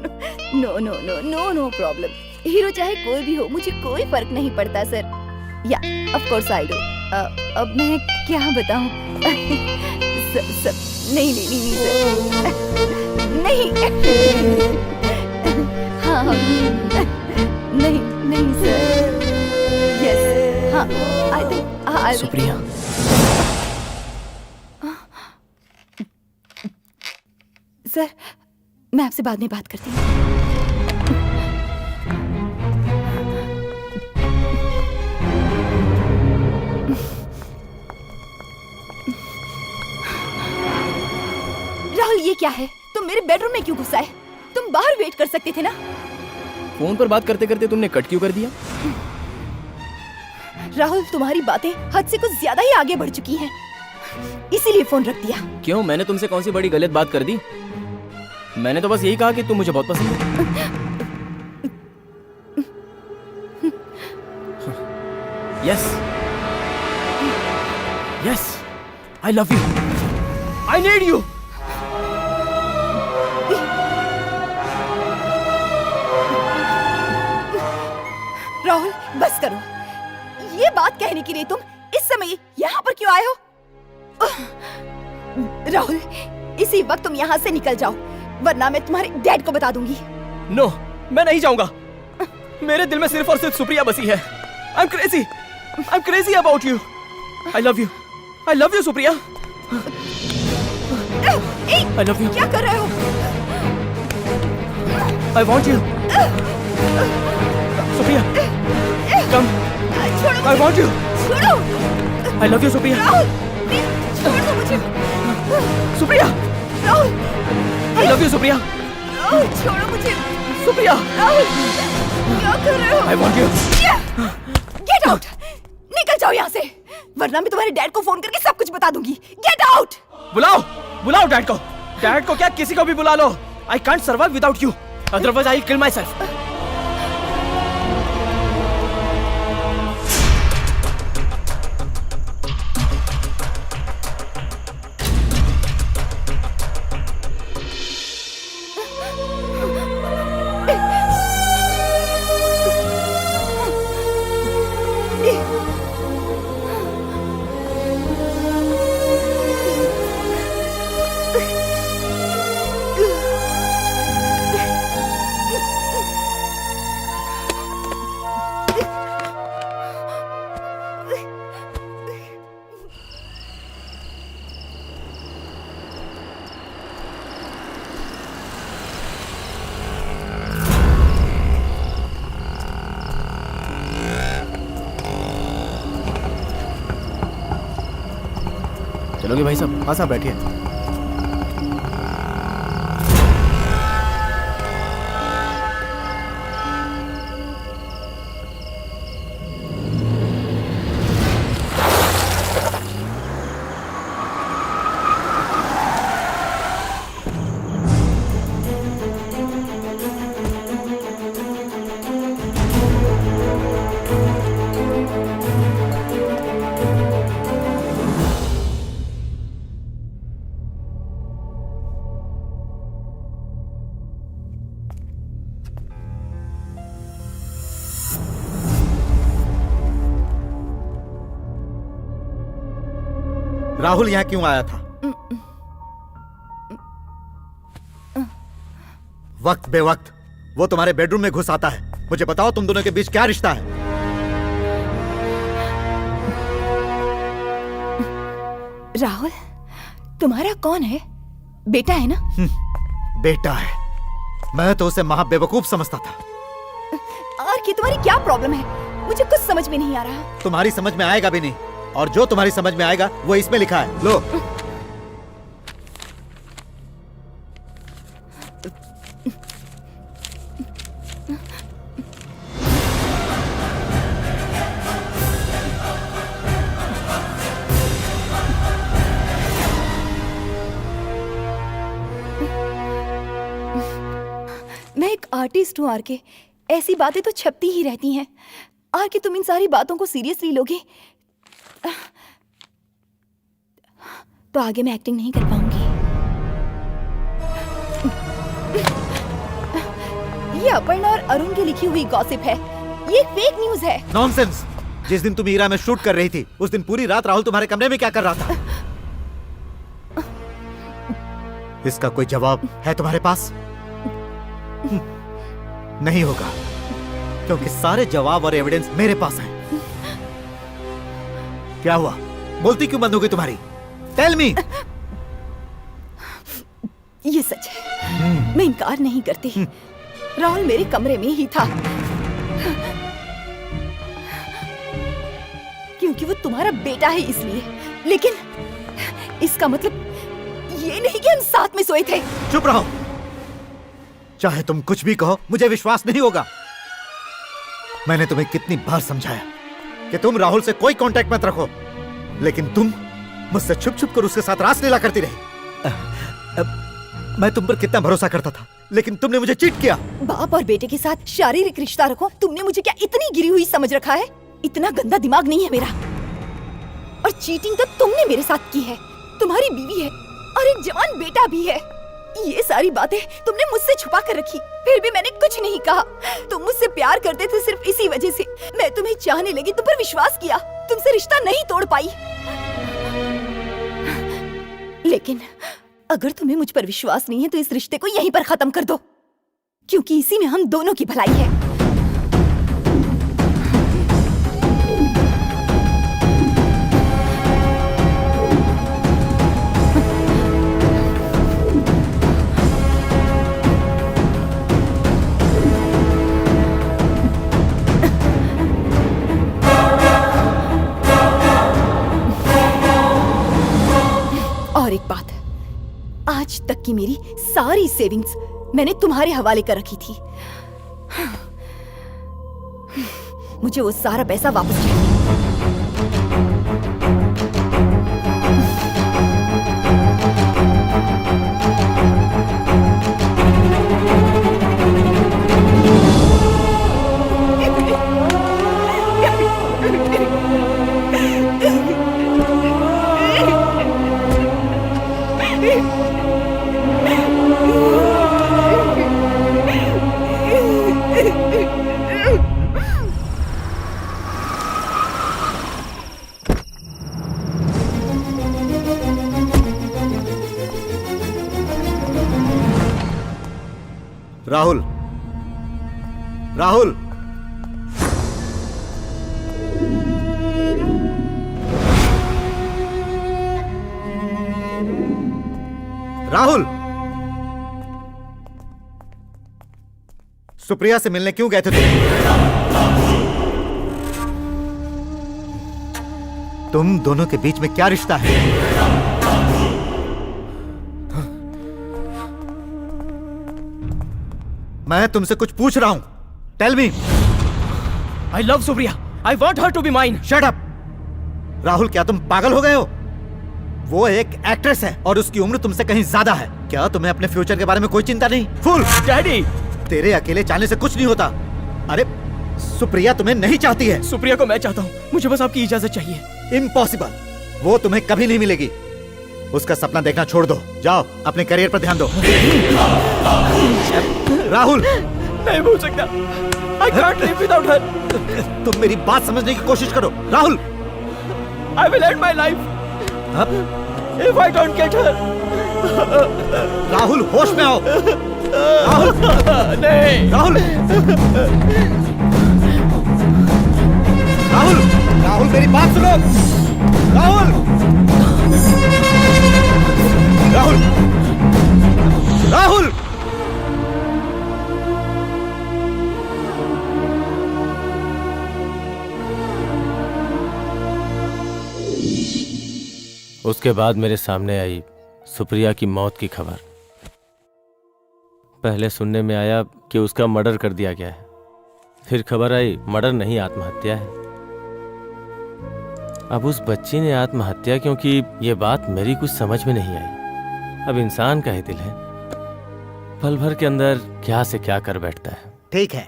[SPEAKER 9] no no no no no problem. Hero चाहे कोई भी हो, मुझे कोई फर्क नहीं पड़ता सर। या ऑफ कोर्स आई डू। अब मैं क्या बताऊं? नहीं नहीं नहीं सर, नहीं। हाँ नहीं नहीं सर। यस हाँ आई थिंक
[SPEAKER 11] सुप्रिया,
[SPEAKER 9] सर मैं आपसे बाद में बात करती हूँ। राहुल ये क्या है? तुम मेरे बेडरूम में क्यों घुसा है? तुम बाहर वेट कर सकते थे ना?
[SPEAKER 11] फोन पर बात करते करते तुमने कट क्यों कर दिया?
[SPEAKER 9] राहुल तुम्हारी बातें हद से कुछ ज्यादा ही आगे बढ़ चुकी हैं, इसीलिए फोन रख दिया।
[SPEAKER 11] क्यों, मैंने तुमसे कौन सी बड़ी गलत बात कर दी? मैंने तो बस यही कहा कि तुम मुझे बहुत पसंद है। Yes yes, I love you, I need you.
[SPEAKER 9] Rahul बस करो, ये बात कहने के लिए तुम इस समय यहाँ पर क्यों आए हो? राहुल इसी वक्त तुम यहाँ से निकल जाओ, वरना मैं तुम्हारे डैड को बता दूंगी।
[SPEAKER 11] नो, मैं नहीं जाऊंगा। मेरे दिल में सिर्फ और सिर्फ सुप्रिया बसी है। I'm crazy about you. I love you Supriya. I love you.
[SPEAKER 9] क्या कर रहे हो?
[SPEAKER 11] I want you. Supriya, come. I want you.
[SPEAKER 9] छोड़ो।
[SPEAKER 11] I love you Supriya.
[SPEAKER 9] Rahul, छोड़ दो मुझे।
[SPEAKER 11] Supriya.
[SPEAKER 9] Rahul,
[SPEAKER 11] I love you Supriya.
[SPEAKER 9] Rahul छोड़ो मुझे।
[SPEAKER 11] सुप्रिया।
[SPEAKER 9] राहुल, क्या कर रहे हो?
[SPEAKER 11] I want you.
[SPEAKER 9] Get out! निकल जाओ यहाँ से, वरना मैं तुम्हारे डैड को फोन करके सब कुछ बता दूंगी। Get out!
[SPEAKER 11] बुलाओ डैड को। डैड को क्या, किसी को भी बुला लो। I can't survive without you. Otherwise I'll kill myself. चलोगे भाई साहब?
[SPEAKER 4] हाँ साहब बैठिए।
[SPEAKER 5] राहुल यहाँ क्यों आया था? वक्त बेवक्त वो तुम्हारे बेडरूम में घुस आता है। मुझे बताओ तुम दोनों के बीच क्या रिश्ता है?
[SPEAKER 9] राहुल तुम्हारा कौन है? बेटा है ना?
[SPEAKER 5] बेटा है। मैं तो उसे महा बेवकूफ समझता था।
[SPEAKER 9] और कि तुम्हारी क्या प्रॉब्लम है? मुझे कुछ समझ में नहीं आ रहा।
[SPEAKER 5] तुम्हारी समझ में आएगा भी नहीं, और जो तुम्हारी समझ में आएगा वो इसमें लिखा है। लो
[SPEAKER 9] आर्टिस्ट हूँ आरके, ऐसी बातें तो छपती ही रहती हैं। आरके तुम इन सारी बातों को सीरियसली लोगे तो आगे मैं एक्टिंग नहीं कर पाऊंगी। ये अपर्णा और अरुण की लिखी हुई गॉसिप है, ये फेक न्यूज है।
[SPEAKER 5] नॉनसेंस। जिस दिन तुम ईरा में शूट कर रही थी उस दिन पूरी रात राहुल तुम्हारे कमरे में क्या कर रहा था? इसका कोई जवाब है तुम्हारे पास? नहीं होगा, क्योंकि सारे जवाब और एविडेंस मेरे पास हैं। क्या हुआ? बोलती क्यों बंद हो गई तुम्हारी? Tell me.
[SPEAKER 9] ये सच है, मैं इनकार नहीं करती। राहुल मेरे कमरे में ही था, क्योंकि वो तुम्हारा बेटा है इसलिए। लेकिन इसका मतलब ये नहीं कि हम साथ में सोए थे।
[SPEAKER 5] चुप रहो, चाहे तुम कुछ भी कहो मुझे विश्वास नहीं होगा। मैंने तुम्हें कितनी बार समझाया कि तुम राहुल से कोई कांटेक्ट मत रखो, लेकिन तुम मुझसे छुप छुप कर उसके साथ रासलीला करती रही। मैं तुम पर कितना भरोसा करता था, लेकिन तुमने मुझे चीट किया।
[SPEAKER 9] बाप और बेटे के साथ शारीरिक रिश्ता रखो, तुमने मुझे क्या इतनी गिरी हुई समझ रखा है? इतना गंदा दिमाग नहीं है मेरा। और चीटिंग तो तुमने मेरे साथ की है, तुम्हारी बीवी है और एक जवान बेटा भी है। ये सारी बातें तुमने मुझसे छुपा कर रखी, फिर भी मैंने कुछ नहीं कहा। तुम मुझसे प्यार करते थे सिर्फ इसी वजह से। मैं तुम्हें चाहने लगी, तुम पर विश्वास किया, तुमसे रिश्ता नहीं तोड़ पाई। लेकिन अगर तुम्हें मुझ पर विश्वास नहीं है तो इस रिश्ते को यहीं पर खत्म कर दो, क्योंकि इसी में हम दोनों की भलाई है। और एक बात, आज तक की मेरी सारी सेविंग्स मैंने तुम्हारे हवाले कर रखी थी। मुझे वो सारा पैसा वापस चाहिए।
[SPEAKER 5] राहुल, राहुल, राहुल, सुप्रिया से मिलने क्यों गए थे तुम दोनों के बीच में क्या रिश्ता है? मैं तुमसे कुछ पूछ रहा हूं, tell me.
[SPEAKER 11] I love Supriya, I want her to be mine.
[SPEAKER 5] Shut up. Rahul, क्या तुम पागल हो गए हो? वो एक एक्ट्रेस है और उसकी उम्र तुमसे कहीं ज्यादा है। क्या तुम्हें अपने फ्यूचर के बारे में कोई चिंता नहीं? फूल।
[SPEAKER 11] डैडी,
[SPEAKER 5] तेरे अकेले चाहने से कुछ नहीं होता। अरे सुप्रिया तुम्हें नहीं चाहती है।
[SPEAKER 11] सुप्रिया को मैं चाहता हूँ, मुझे बस आपकी इजाजत चाहिए।
[SPEAKER 5] इम्पॉसिबल, वो तुम्हें कभी नहीं मिलेगी। उसका सपना देखना छोड़ दो, जाओ अपने करियर पर ध्यान दो। राहुल,
[SPEAKER 11] नहीं भूल सकता। I can't live without her.
[SPEAKER 5] तुम मेरी बात समझने की कोशिश करो। Rahul,
[SPEAKER 11] I will end my life if I don't get her.
[SPEAKER 5] Rahul, होश में आओ। राहुल,
[SPEAKER 11] नहीं।
[SPEAKER 5] राहुल, राहुल, राहुल, मेरी बात सुनो। राहुल, राहुल, राहुल।
[SPEAKER 3] उसके बाद मेरे सामने आई सुप्रिया की मौत की खबर। पहले सुनने में आया कि उसका मर्डर कर दिया गया है, फिर खबर आई मर्डर नहीं आत्महत्या है। अब उस बच्ची ने आत्महत्या क्यों की, ये बात मेरी कुछ समझ में नहीं आई। अब इंसान का ही दिल है, पल भर के अंदर क्या से क्या कर बैठता है।
[SPEAKER 5] ठीक है,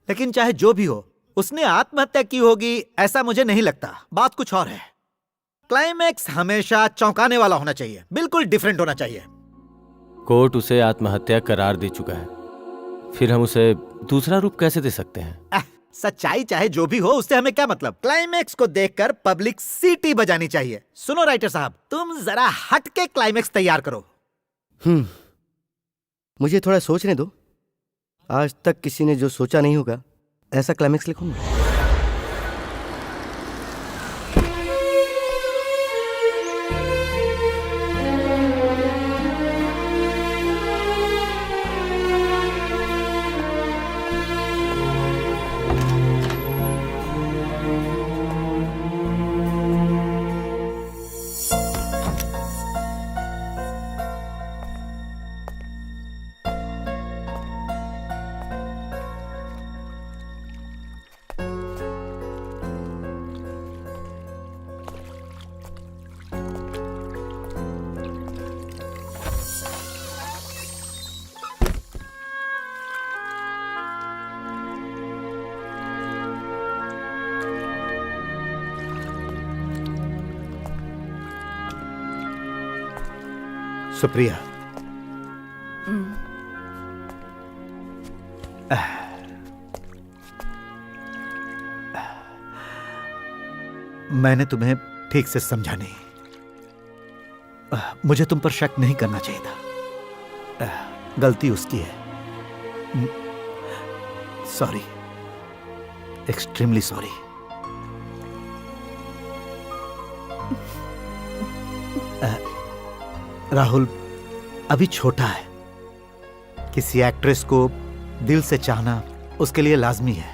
[SPEAKER 5] लेकिन चाहे जो भी हो, उसने आत्महत्या की होगी ऐसा मुझे नहीं लगता। बात कुछ और है। क्लाइमैक्स हमेशा चौंकाने वाला होना चाहिए, बिल्कुल डिफरेंट होना चाहिए।
[SPEAKER 3] कोर्ट उसे आत्महत्या करार दे चुका है, फिर हम उसे दूसरा रूप कैसे दे सकते हैं?
[SPEAKER 5] सच्चाई चाहे जो भी हो, उससे हमें क्या मतलब। क्लाइमैक्स को देखकर पब्लिक सीटी बजानी चाहिए। सुनो राइटर साहब, तुम जरा हट के क्लाइमैक्स तैयार करो।
[SPEAKER 6] मुझे थोड़ा सोचने दो। आज तक किसी ने जो सोचा नहीं होगा ऐसा क्लाइमैक्स लिखूंगा।
[SPEAKER 5] सुप्रिया, मैंने तुम्हें ठीक से समझा नहीं। मुझे तुम पर शक नहीं करना चाहिए था। गलती उसकी है। Sorry, extremely sorry. राहुल अभी छोटा है। किसी एक्ट्रेस को दिल से चाहना उसके लिए लाजमी है।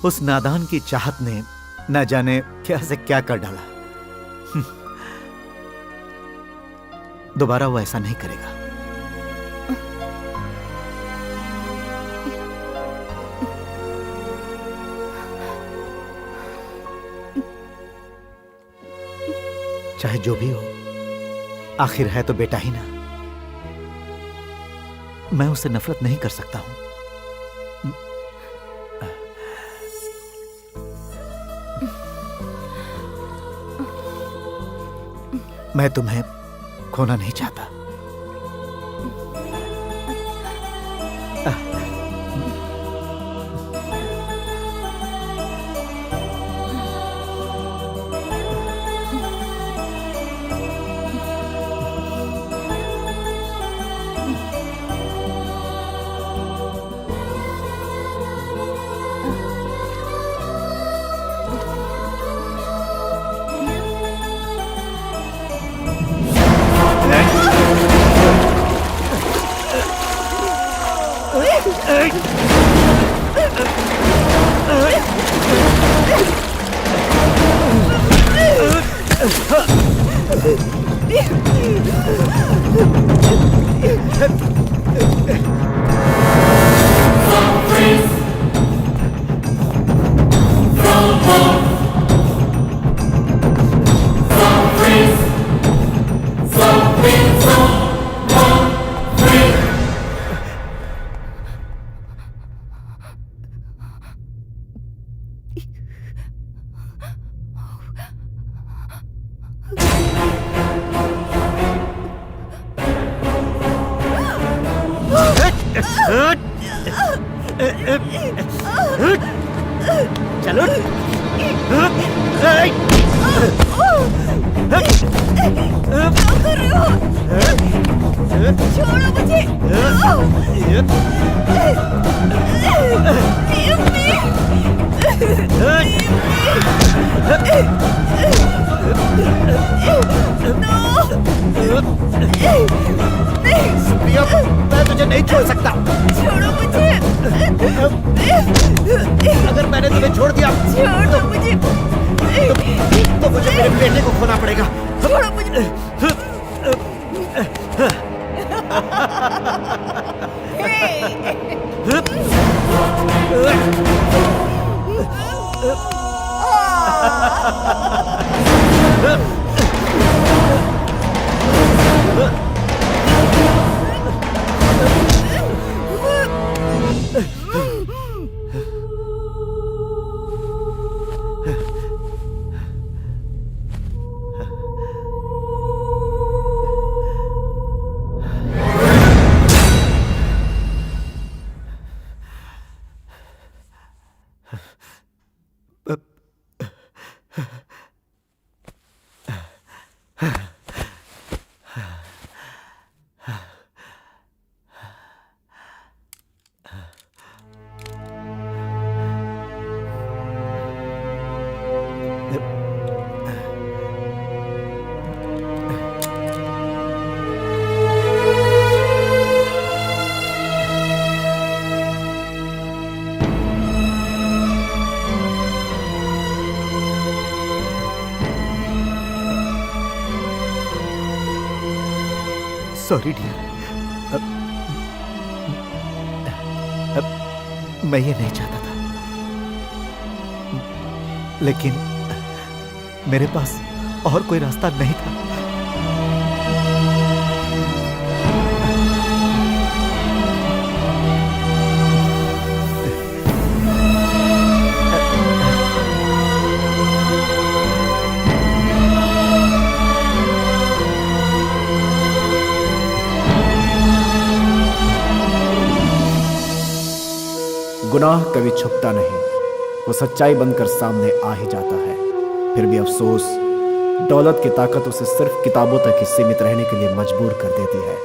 [SPEAKER 5] उस नादान की चाहत ने न जाने क्या से क्या कर डाला। दोबारा वो ऐसा नहीं करेगा। चाहे जो भी हो, आखिर है तो बेटा ही ना। मैं उससे नफरत नहीं कर सकता हूं। मैं तुम्हें खोना नहीं चाहता। चलो
[SPEAKER 9] छोड़ो मुझे।
[SPEAKER 5] सुप्रिया, मैं तुझे नहीं छोड़ सकता।
[SPEAKER 9] छोड़ो मुझे।
[SPEAKER 5] अगर मैंने तुम्हें छोड़ दिया
[SPEAKER 9] छोड़ो मुझे।
[SPEAKER 5] तो मुझे मेरे बेटे को खोना पड़ेगा।
[SPEAKER 9] छोड़ो मुझे।
[SPEAKER 4] सॉरी डियर, मैं ये नहीं चाहता था, लेकिन मेरे पास और कोई रास्ता नहीं था। गुनाह कभी छुपता नहीं, वो सच्चाई बनकर सामने आ ही जाता है। फिर भी अफसोस, दौलत की ताकत उसे सिर्फ किताबों तक ही सीमित रहने के लिए मजबूर कर देती है।